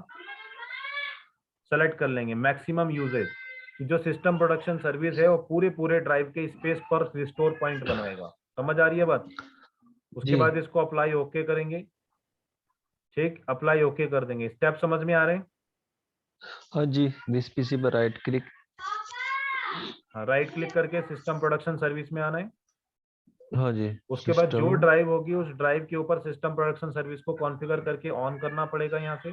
सेलेक्ट कर लेंगे, मैक्सिमम यूजेज। जो सिस्टम प्रोडक्शन सर्विस है वो पूरे पूरे ड्राइव के स्पेस पर रिस्टोर पॉइंट बनाएगा। समझ आ रही है बात? उसके जी बाद इसको अप्लाई ओके करेंगे, ठीक, अप्लाई ओके कर देंगे। स्टेप समझ में आ रहे हैं? हाँ जी, दिस पीसी पर राइट क्लिक। हाँ, राइट क्लिक करके सिस्टम प्रोडक्शन सर्विस में आना है। हाँ जी, उसके बाद जो सिस्टम। ड्राइव होगी उस ड्राइव के ऊपर सिस्टम प्रोडक्शन सर्विस को कॉन्फ़िगर करके ऑन करना पड़ेगा यहाँ से।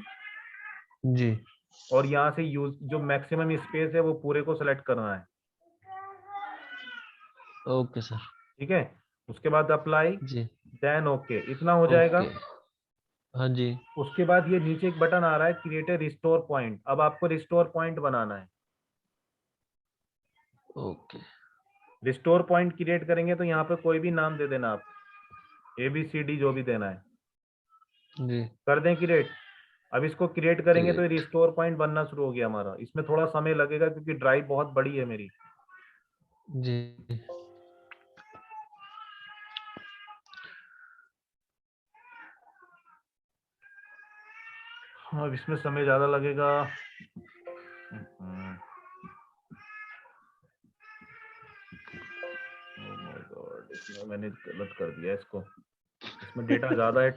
जी और यहाँ से यूज जो मैक्सिमम स्पेस है वो पूरे को सिलेक्ट करना है, ओके सर। ठीक है। उसके बाद अप्लाई, जी देन ओके, इतना हो जाएगा। ओके। हाँ जी उसके बाद ये नीचे एक बटन आ रहा है क्रिएट ए रिस्टोर पॉइंट। अब आपको रिस्टोर पॉइंट बनाना है। ओके। रिस्टोर पॉइंट क्रिएट करेंगे तो यहाँ पे कोई भी नाम दे देना आप, ABCD जो भी देना है, जी कर दें क्रिएट। अब इसको क्रिएट करेंगे तो ये क्रिएट। रिस्टोर पॉइंट बनना शुरू हो गया हमारा। इसमें थोड़ा समय लगेगा क्योंकि ड्राइव बहुत बड़ी है मेरी। जी हाँ, अब इसमें समय ज्यादा लगेगा। Oh my God, इसमें मैंने गलत कर दिया इसको, इसमें डेटा ज्यादा है।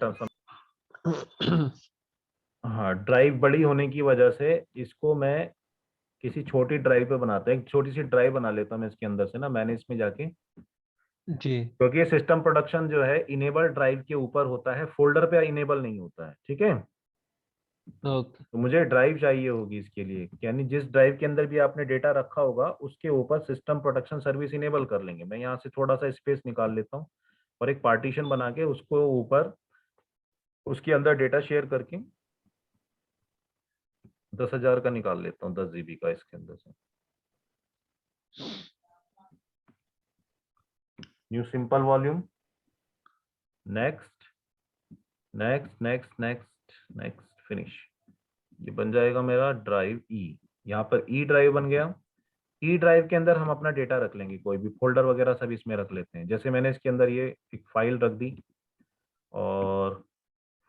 हाँ, ड्राइव बड़ी होने की वजह से इसको मैं किसी छोटी ड्राइव पे बनाता हूँ। एक छोटी सी ड्राइव बना लेता हूँ मैं इसके अंदर से ना, मैंने इसमें जाके, जी क्योंकि ये सिस्टम प्रोडक्शन जो है इनेबल ड्राइव के ऊपर होता है, फोल्डर पे इनेबल नहीं होता है, ठीक है। ओके। तो मुझे ड्राइव चाहिए होगी इसके लिए, यानी जिस ड्राइव के अंदर भी आपने डेटा रखा होगा उसके ऊपर सिस्टम प्रोडक्शन सर्विस इनेबल कर लेंगे। मैं यहाँ से थोड़ा सा स्पेस निकाल लेता हूँ और एक पार्टीशन बना के उसको ऊपर उसके अंदर डेटा शेयर करके 10,000 का निकाल लेता हूँ, 10 GB का इसके अंदर से। New simple volume, next next next next next, finish. ये बन जाएगा मेरा ड्राइव ई। यहाँ पर ई ड्राइव बन गया। ई ड्राइव के अंदर हम अपना डेटा रख लेंगे, कोई भी फोल्डर वगैरह सब इसमें रख लेते हैं। जैसे मैंने इसके अंदर ये एक फाइल रख दी और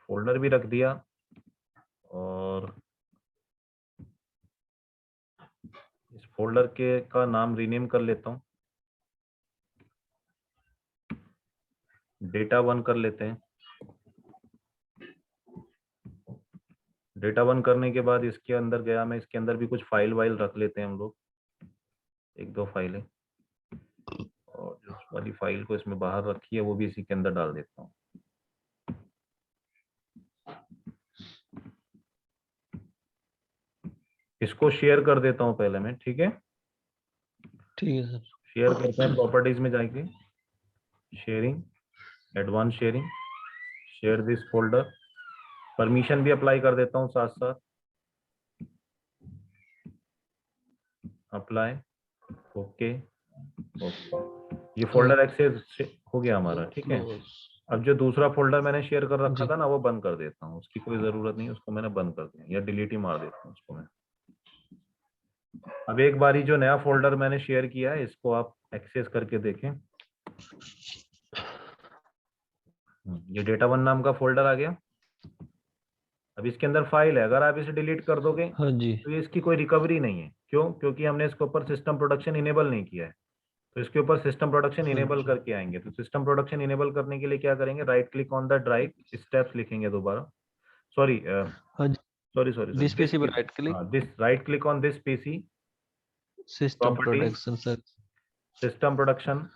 फोल्डर भी रख दिया, और इस फोल्डर के का नाम रीनेम कर लेता हूँ, डेटा 1 कर लेते हैं। डेटा 1 करने के बाद इसके अंदर गया मैं, इसके अंदर भी कुछ फाइल वाइल रख लेते हैं हम लोग, एक दो फाइलें। और जिस वाली फाइल को इसमें बाहर रखी है वो भी इसी के अंदर डाल देता हूँ। इसको शेयर कर देता हूँ पहले मैं, ठीक है। ठीक है सर। शेयर करते हैं, प्रॉपर्टीज में जाके sharing, advance sharing, share this folder. Permission भी अप्लाई कर देता हूँ साथ साथ, अप्लाई, ओके ओके। ये फोल्डर एक्सेस हो गया हमारा, ठीक है। क्लोज। अब जो दूसरा फोल्डर मैंने शेयर कर रखा जी था ना वो बंद कर देता हूँ, उसकी कोई जरूरत नहीं, उसको मैंने बंद कर दिया या डिलीट ही मार देता हूँ उसको मैं। अब एक बारी जो नया फोल्डर मैंने शेयर किया है इसको आप एक्सेस करके देखें। ये डेटा 1 नाम का फोल्डर आ गया। अब इसके अंदर फाइल है, अगर आप इसे डिलीट कर दोगे हाँ जी तो ये इसकी कोई रिकवरी नहीं है। क्यों? क्योंकि हमने इसके ऊपर सिस्टम प्रोडक्शन इनेबल नहीं किया है। तो इसके ऊपर सिस्टम प्रोडक्शन हाँ इनेबल जी करके आएंगे। तो सिस्टम प्रोडक्शन इनेबल करने के लिए क्या करेंगे, right click on the drive, steps लिखेंगे दोबारा, सॉरी हाँ जी। Sorry sorry sorry, this PC पर right click. This right click on this PC, system properties, protection sir. System production.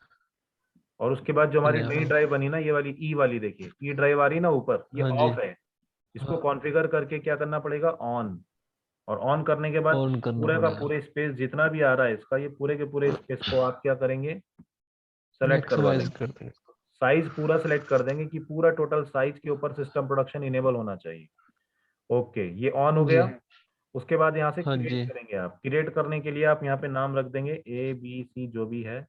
और उसके बाद जो हमारी नई यहाँ। ड्राइव बनी ना, ये वाली ई वाली, देखिए ई ड्राइव आ रही ना ऊपर, ये हाँ जी। ऑफ है। इसको हाँ, कॉन्फ़िगर करके क्या करना पड़ेगा, ऑन। और ऑन करने के बाद ऑन करना पूरे का पड़ेगा। पूरे स्पेस जितना भी आ रहा है इसका, ये पूरे के पूरे स्पेस को आप क्या करेंगे, सेलेक्ट करवा मैक्सिमाइज लेंगे। कर देंगे। साइज पूरा सेलेक्ट कर देंगे कि पूरा टोटल साइज के ऊपर सिस्टम प्रोडक्शन इनेबल होना चाहिए। ओके, ये ऑन हो जी गया। उसके बाद यहाँ से हाँ क्रिएट जी करेंगे। आप क्रिएट करने के लिए आप यहाँ पे नाम रख देंगे ABC जो भी है,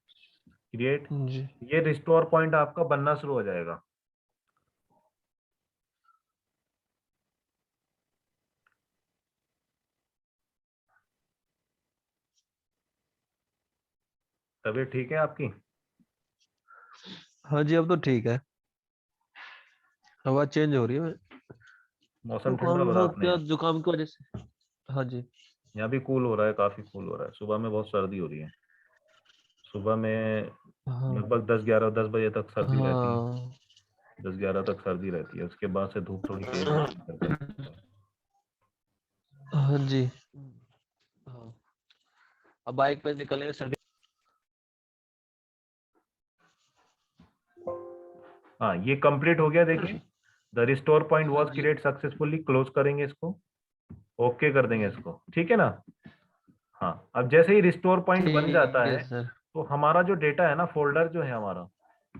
क्रिएट। जी। ये रिस्टोर पॉइंट आपका बनना शुरू हो जाएगा। तबीयत ठीक है आपकी? हाँ जी, अब तो ठीक है। हवा चेंज हो रही है। मौसम ठंडा जुकाम हो रहा सा है अपने क्या, यहाँ? जुकाम की वजह से। हाँ जी। यहाँ भी कूल हो रहा है, काफी कूल हो रहा है। सुबह में बहुत सर्दी हो रही है। सुबह में हाँ लगभग 10 11 10 बजे तक सर्दी रहती है। हाँ। 10 11 तक सर्दी रहती है, उसके बाद से धूप थोड़ी तेज निकलने लगती है। हाँ जी। हाँ, अब बाइक पे निकलेंगे सर्दी। हाँ, ये कंप्लीट हो गया। देखिए, द रिस्टोर पॉइंट हाँ वॉज जी। Create successfully. क्लोज करेंगे इसको, ओके कर देंगे हम्म, इसको, ठीक है ना? हाँ, अब जैसे ही रिस्टोर पॉइंट बन जाता ठीक है है, सर। तो हमारा जो डेटा है ना, फोल्डर जो है हमारा,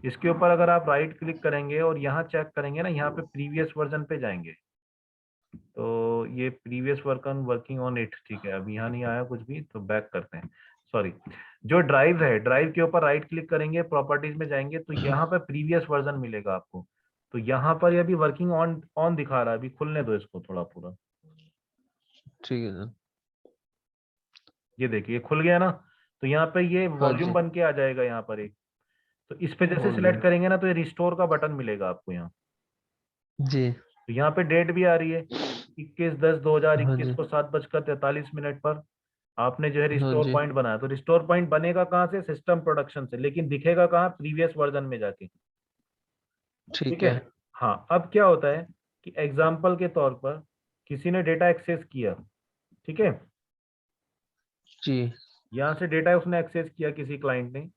इसके ऊपर अगर आप राइट क्लिक करेंगे और यहाँ चेक करेंगे ना, यहाँ पे प्रीवियस वर्जन पे जाएंगे, तो ये previous version working on it, ठीक है। अब यहाँ नहीं आया कुछ भी, तो बैक करते हैं। सॉरी, जो ड्राइव है, ड्राइव के ऊपर राइट क्लिक करेंगे, प्रॉपर्टीज में जाएंगे, तो यहाँ पे प्रीवियस वर्जन मिलेगा आपको। तो यहाँ पर ये अभी वर्किंग ऑन ऑन दिखा रहा है। अभी खुलने दो इसको थोड़ा पूरा। ठीक है सर। ये देखिए, ये खुल गया ना। तो यहाँ पे ये हाँ वॉल्यूम जी। बन के आ जाएगा यहाँ पर एक। तो इस पे जैसे सिलेक्ट वॉल्यूम। करेंगे ना, तो ये रिस्टोर का बटन मिलेगा आपको यहाँ। जी। तो यहाँ पे डेट भी आ रही है, 21/10/2021 हाँ जी। को 7:43 पर आपने जो है हाँ रिस्टोर जी। पॉइंट बनाया। तो रिस्टोर पॉइंट बनेगा कहाँ से? सिस्टम प्रोडक्शन से, लेकिन दिखेगा कहाँ? प्रीवियस वर्जन में जाके। ठीक ठीक है। है। हाँ, अब क्या होता है कि एग्जाम्पल के तौर पर किसी ने डेटा एक्सेस किया, ठीक है। जी। यहाँ से डेटा उसने एक्सेस किया किसी क्लाइंट ने,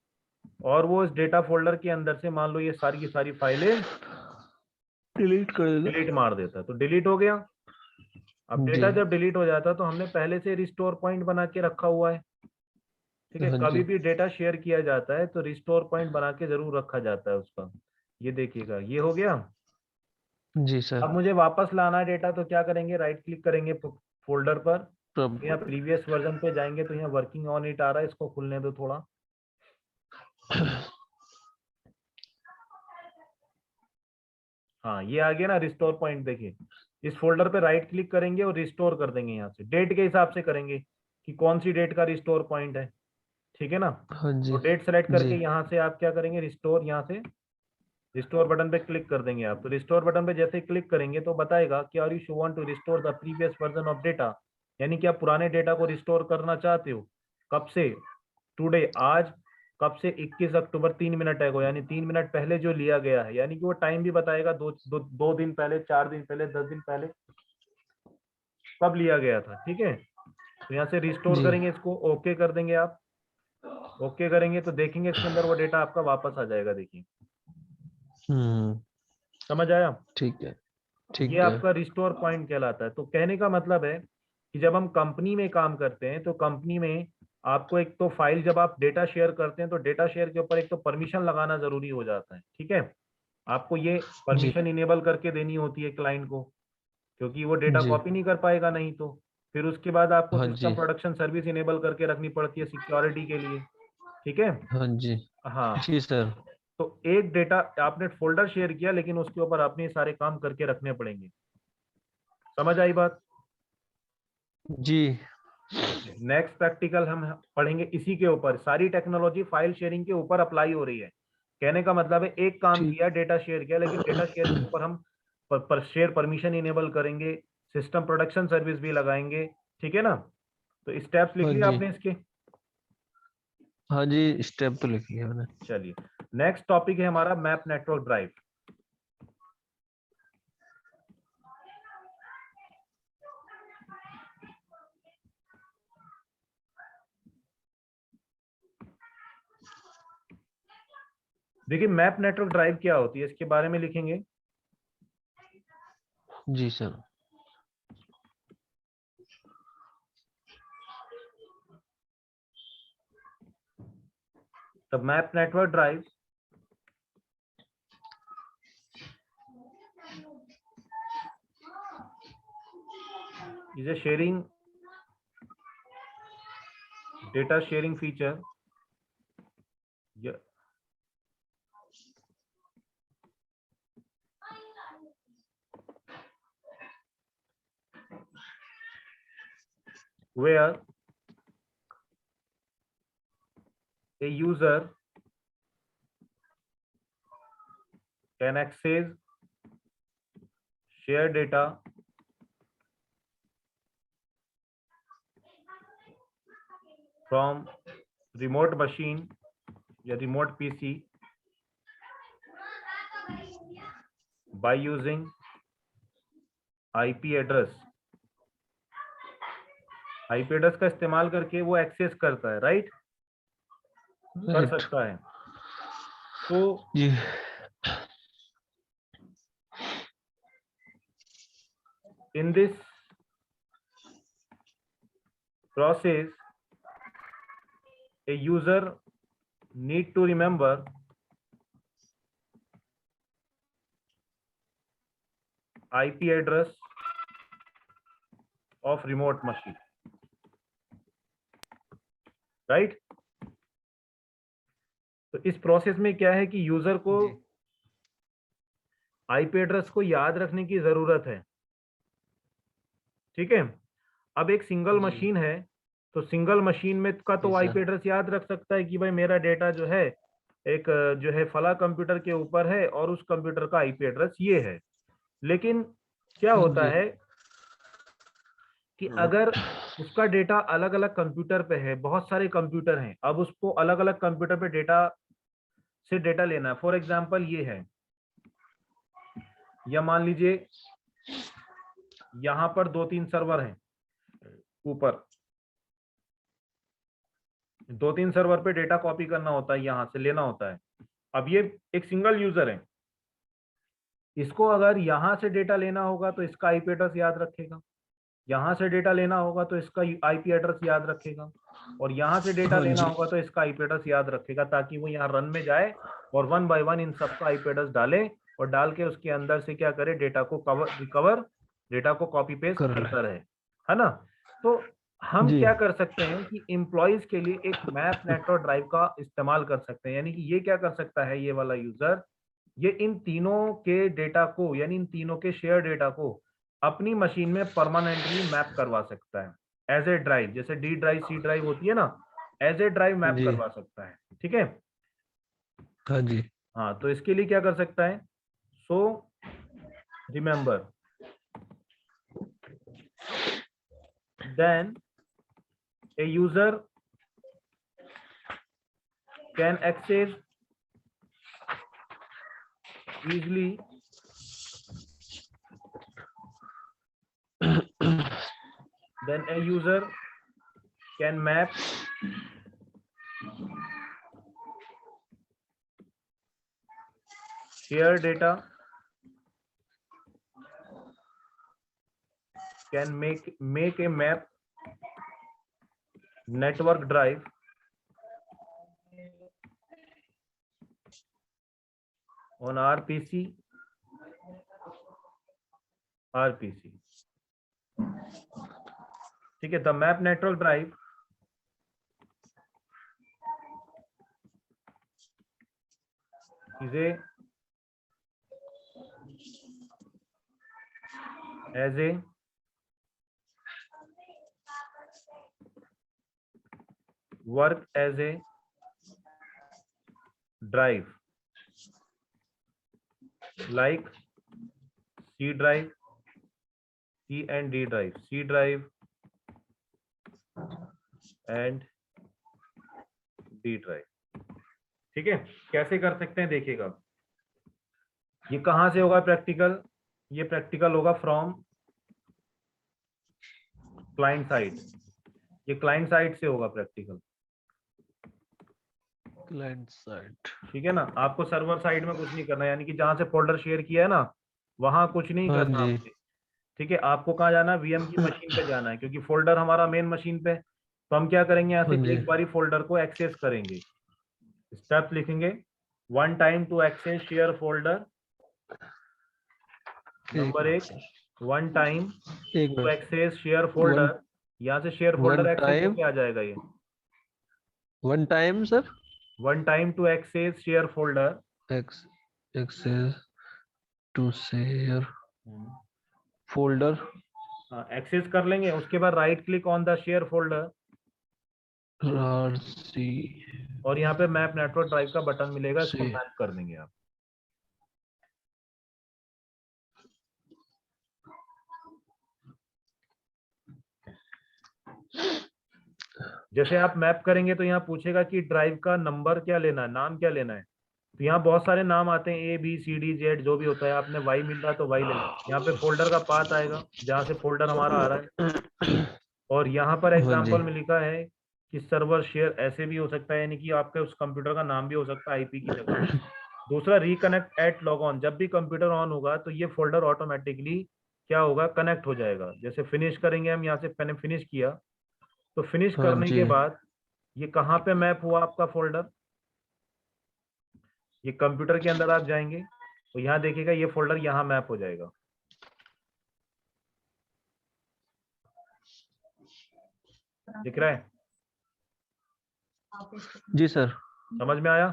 और वो इस डेटा फोल्डर के अंदर से मान लो ये सारी की सारी फाइलें डिलीट कर डिलीट देना। मार देता है, तो डिलीट हो गया। अब जी। डेटा जब डिलीट हो जाता है, तो हमने पहले से रिस्टोर पॉइंट बना के रखा हुआ है, ठीक है। हाँ कभी जी। भी डेटा शेयर किया जाता है तो रिस्टोर पॉइंट बना के जरूर रखा जाता है उसका। ये देखिएगा, ये हो गया। जी अब सर। मुझे वापस लाना है डेटा, तो क्या करेंगे? राइट क्लिक करेंगे फोल्डर पर, यहाँ प्रॉपर। प्रीवियस वर्जन पे जाएंगे, तो यहाँ वर्किंग ऑन इट आ रहा है। इसको खुलने दो थोड़ा। हाँ, ये आ गया ना रिस्टोर पॉइंट। देखिए, इस फोल्डर पे राइट क्लिक करेंगे और रिस्टोर कर देंगे। यहाँ से डेट के हिसाब से करेंगे कि कौन सी डेट का रिस्टोर पॉइंट है, ठीक है ना। हाँ तो जी। डेट सेलेक्ट जी। करके यहाँ से आप क्या करेंगे? रिस्टोर, यहाँ से रिस्टोर बटन पे क्लिक कर देंगे आप। तो रिस्टोर बटन पे जैसे ही क्लिक करेंगे, तो बताएगा कि are you want to restore the previous version of data, यानी कि आप पुराने डेटा को रिस्टोर करना चाहते हो। कब से? टुडे, आज। कब से? 21 अक्टूबर, 3 मिनट अगो, यानी 3 मिनट पहले जो लिया गया है। यानी कि वो टाइम भी बताएगा, 2 दिन पहले, 4 दिन पहले, 10 दिन पहले, कब लिया गया था, ठीक है। तो यहाँ से रिस्टोर जी। करेंगे, इसको ओके कर देंगे आप। ओके करेंगे तो देखेंगे इसके अंदर वो डेटा आपका वापस आ जाएगा। देखिए, हम्म। समझ आया? ठीक है। ये ठीक है। आपका रिस्टोर पॉइंट कहलाता है। तो कहने का मतलब है कि जब हम कंपनी में काम करते हैं, तो कंपनी में आपको एक तो फाइल, जब आप डेटा शेयर करते हैं, तो डेटा शेयर के ऊपर एक तो परमिशन लगाना जरूरी हो जाता है, ठीक है। आपको ये जी। परमिशन इनेबल करके देनी होती है क्लाइंट को, क्योंकि वो डेटा जी। कॉपी नहीं कर पाएगा नहीं तो। फिर उसके बाद आपको हाँ सिस्टम जी। प्रोडक्शन सर्विस इनेबल करके रखनी पड़ती है सिक्योरिटी के लिए, ठीक है। हाँ जी। हाँ, जी सर। तो एक डेटा आपने फोल्डर शेयर किया, लेकिन उसके ऊपर अपने सारे काम करके रखने पड़ेंगे। समझ आई बात? जी। नेक्स्ट प्रैक्टिकल हम पढ़ेंगे इसी के ऊपर। सारी टेक्नोलॉजी फाइल शेयरिंग के ऊपर अप्लाई हो रही है। कहने का मतलब है, एक काम ठीक। किया, डेटा शेयर किया, लेकिन डेटा शेयर के ऊपर हम शेयर परमिशन इनेबल करेंगे, सिस्टम प्रोडक्शन सर्विस भी लगाएंगे, ठीक है ना। तो स्टेप्स लिख हाँ लिया जी। आपने इसके? हाँ जी, स्टेप तो लिख लिया मैंने। चलिए, नेक्स्ट टॉपिक है हमारा मैप नेटवर्क ड्राइव। देखिए, मैप नेटवर्क ड्राइव क्या होती है, इसके बारे में लिखेंगे। जी sir. The map network drive is a sharing data sharing feature, where a user can access, share data from remote machine या remote PC by using IP address. IP address का इस्तेमाल करके वो एक्सेस करता है, राइट? कर सकता है. तो जी in this process, a user need to remember IP address of remote machine, right? तो इस प्रोसेस में क्या है कि यूजर को आईपी एड्रेस को याद रखने की जरूरत है. ठीक है. अब एक सिंगल मशीन है तो सिंगल मशीन में का तो आईपी एड्रेस याद रख सकता है कि भाई मेरा डेटा जो है एक जो है फला कंप्यूटर के ऊपर है और उस कंप्यूटर का आईपी एड्रेस ये है. लेकिन क्या होता है कि अगर उसका डेटा अलग अलग कंप्यूटर पे है, बहुत सारे कंप्यूटर हैं, अब उसको अलग अलग कंप्यूटर पे डेटा लेना है. फॉर एग्जांपल ये है, या मान लीजिए यहां पर 2-3 सर्वर हैं ऊपर, 2-3 सर्वर पे डेटा कॉपी करना होता है, यहां से लेना होता है. अब ये एक सिंगल यूजर है, इसको अगर यहां से डेटा लेना होगा तो इसका आईपी एड्रेस याद रखेगा, यहां से डेटा लेना होगा तो इसका आईपी एड्रेस याद रखेगा, और यहां से डेटा लेना होगा तो इसका आईपी एड्रेस याद रखेगा, ताकि वो यहाँ रन में जाए और 1 बाय 1 इन सबका आईपी एड्रेस डाले और डाल के उसके अंदर से क्या करे, डेटा को रिकवर, डेटा को कॉपी पेस्ट करता रहे, है ना. तो हम क्या कर सकते हैं कि एम्प्लॉइज के लिए एक मैप नेटवर्क ड्राइव का इस्तेमाल कर सकते हैं. यानी कि ये क्या कर सकता है, ये वाला यूजर, ये इन तीनों के डेटा को, यानी इन तीनों के शेयर डेटा को अपनी मशीन में परमानेंटली मैप करवा सकता है एज ए ड्राइव. जैसे डी ड्राइव सी ड्राइव होती है ना, एज ए ड्राइव मैप करवा सकता है. ठीक है. हाँ जी. हाँ, तो इसके लिए क्या कर सकता है, so remember then a user can access easily then a user can map share data, can make a map network drive on RPC. ठीक है. The map network drive is as a work as a drive like C drive, C and D drive, C drive and D drive. ठीक है. कैसे कर सकते हैं देखिएगा, ये कहां से होगा प्रैक्टिकल, ये प्रैक्टिकल होगा फ्रॉम क्लाइंट साइड, ये क्लाइंट साइड से होगा प्रैक्टिकल, क्लाइंट साइड. ठीक है ना. आपको सर्वर साइड में कुछ नहीं करना, यानी कि जहां से फोल्डर शेयर किया है ना वहां कुछ नहीं करना आपने. ठीक है. आपको कहाँ जाना है, वीएम की मशीन पे जाना है, क्योंकि फोल्डर हमारा मेन मशीन पे. तो हम क्या करेंगे, यहाँ से एक बारी फोल्डर को एक्सेस करेंगे. स्टेप लिखेंगे, 1 time to access share folder. Number 1, 1 time to access share folder. यहाँ से शेयर फोल्डर एक्सेस होके आ जाएगा ये. One time sir, one time to access share folder, access to share folder, access कर लेंगे, उसके बाद right click on the share folder RC और यहाँ पे मैप नेटवर्क ड्राइव का बटन मिलेगा, इसको से मैप कर देंगे आप। जैसे आप मैप करेंगे तो यहाँ पूछेगा कि ड्राइव का नंबर क्या लेना है, नाम क्या लेना है। तो यहाँ बहुत सारे नाम आते हैं, ABCD Z जो भी होता है, आपने Y मिल रहा है तो Y ले लें। यहाँ पे फोल्डर का पाथ आएगा जहाँ से फोल्डर हमारा आ रहा है, और यहाँ पर हाँ जी, एग्जाम्पल में लिखा है कि सर्वर शेयर ऐसे भी हो सकता है, यानी कि आपके उस कंप्यूटर का नाम भी हो सकता है IP की जगह। दूसरा रिकनेक्ट एट लॉग ऑन, जब भी कंप्यूटर ऑन होगा तो ये फोल्डर ऑटोमेटिकली क्या होगा, कनेक्ट हो जाएगा। जैसे फिनिश करेंगे हम, यहाँ से मैंने फिनिश किया, तो फिनिश हाँ करने जी, के बाद ये कहाँ पे मैप हुआ आपका फोल्डर, ये कंप्यूटर के अंदर आप जाएंगे तो यहाँ देखिएगा ये फोल्डर यहाँ मैप हो जाएगा। दिख रहा है? जी सर, समझ में आया?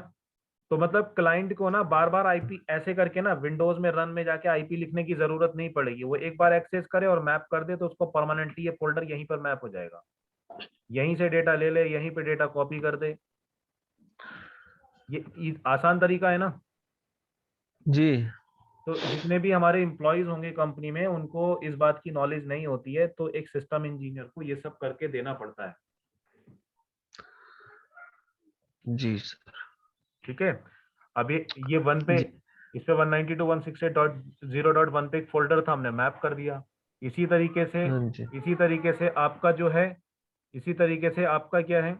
तो मतलब क्लाइंट को ना बार बार IP ऐसे करके ना विंडोज में रन में जाके IP लिखने की जरूरत नहीं पड़ेगी। वो एक बार एक्सेस करे और मैप कर दे तो उसको परमानेंटली ये फोल्डर यहीं पर मैप हो जाएगा। यहीं से डेटा ले ले, यहीं पे डेटा कॉपी कर दे। ये आसान तरीका है ना। जी तो जितने भी हमारे एम्प्लॉयज होंगे कंपनी में, उनको इस बात की नॉलेज नहीं होती है, तो एक सिस्टम इंजीनियर को ये सब करके देना पड़ता है। जी सर, ठीक है। अब ये वन पे, जी इस पे 192.168.0.1 पे एक फोल्डर था, हमने मैप कर दिया। इसी तरीके से हाँ जी, इसी तरीके से आपका जो है, इसी तरीके से आपका क्या है,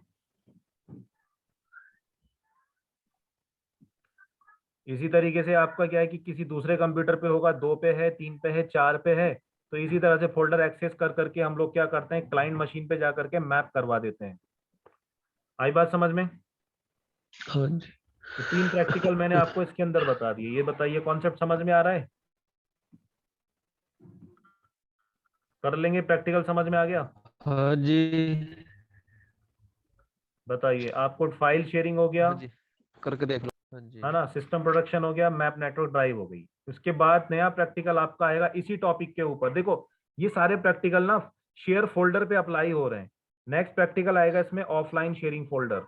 इसी तरीके से आपका क्या है कि किसी दूसरे कंप्यूटर पे होगा, 2 पे है, 3 पे है, 4 पे है, तो इसी तरह से फोल्डर एक्सेस कर करके हम लोग क्या करते हैं, क्लाइंट मशीन पे जा करके मैप करवा देते हैं। आई बात समझ में? हाँ जी, तो 3 प्रैक्टिकल मैंने आपको इसके अंदर बता दिए। ये बताइए कॉन्सेप्ट समझ में आ रहा है? कर लेंगे, प्रैक्टिकल समझ में आ गया? हाँ जी, बताइए, आपको फाइल शेयरिंग हो गया, हाँ जी, करके देख लो, हाँ जी, है ना, सिस्टम प्रोडक्शन हो गया, मैप नेटवर्क ड्राइव हो गई। उसके बाद नया प्रैक्टिकल आपका आएगा इसी टॉपिक के ऊपर। देखो ये सारे प्रैक्टिकल ना शेयर फोल्डर पे अप्लाई हो रहे हैं। नेक्स्ट प्रैक्टिकल आएगा इसमें ऑफलाइन शेयरिंग फोल्डर।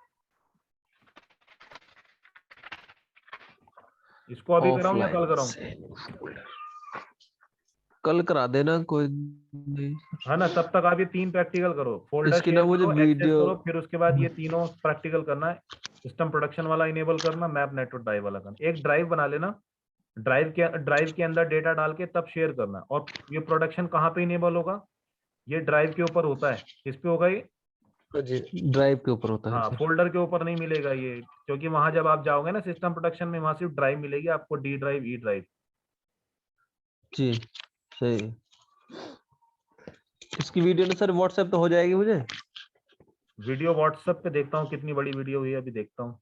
इसको अभी कराऊं या कल ऑफलाइन कराऊं? से फोल्डर कल करा देना, कोई नहीं। है ना, तब तक आप ये 3 प्रैक्टिकल करो, फोल्डर इसकी ना शेयर मुझे करो, एक्सेस वीडियो, करो, फिर उसके बाद ये तीनों प्रैक्टिकल करना है। सिस्टम प्रोडक्शन वाला इनेबल करना, मैप नेटवर्क ड्राइव वाला करना। एक ड्राइव बना लेना, ड्राइव के अंदर डेटा डाल के तब शेयर करना। और ये प्रोडक्शन कहाँ पे इनेबल होगा, ये ड्राइव के ऊपर होता है। किस पे होगा ये? जी ड्राइव के ऊपर होता है हाँ, सर। फोल्डर के ऊपर नहीं मिलेगा ये, क्योंकि वहां जब आप जाओगे ना सिस्टम प्रोडक्शन में, वहां सिर्फ ड्राइव मिलेगी आपको, D ड्राइव, E ड्राइव। जी सही। इसकी वीडियो ना सर व्हाट्सएप पे हो जाएगी मुझे? वीडियो व्हाट्सएप पे देखता हूँ कितनी बड़ी वीडियो हुई है, अभी देखता हूँ।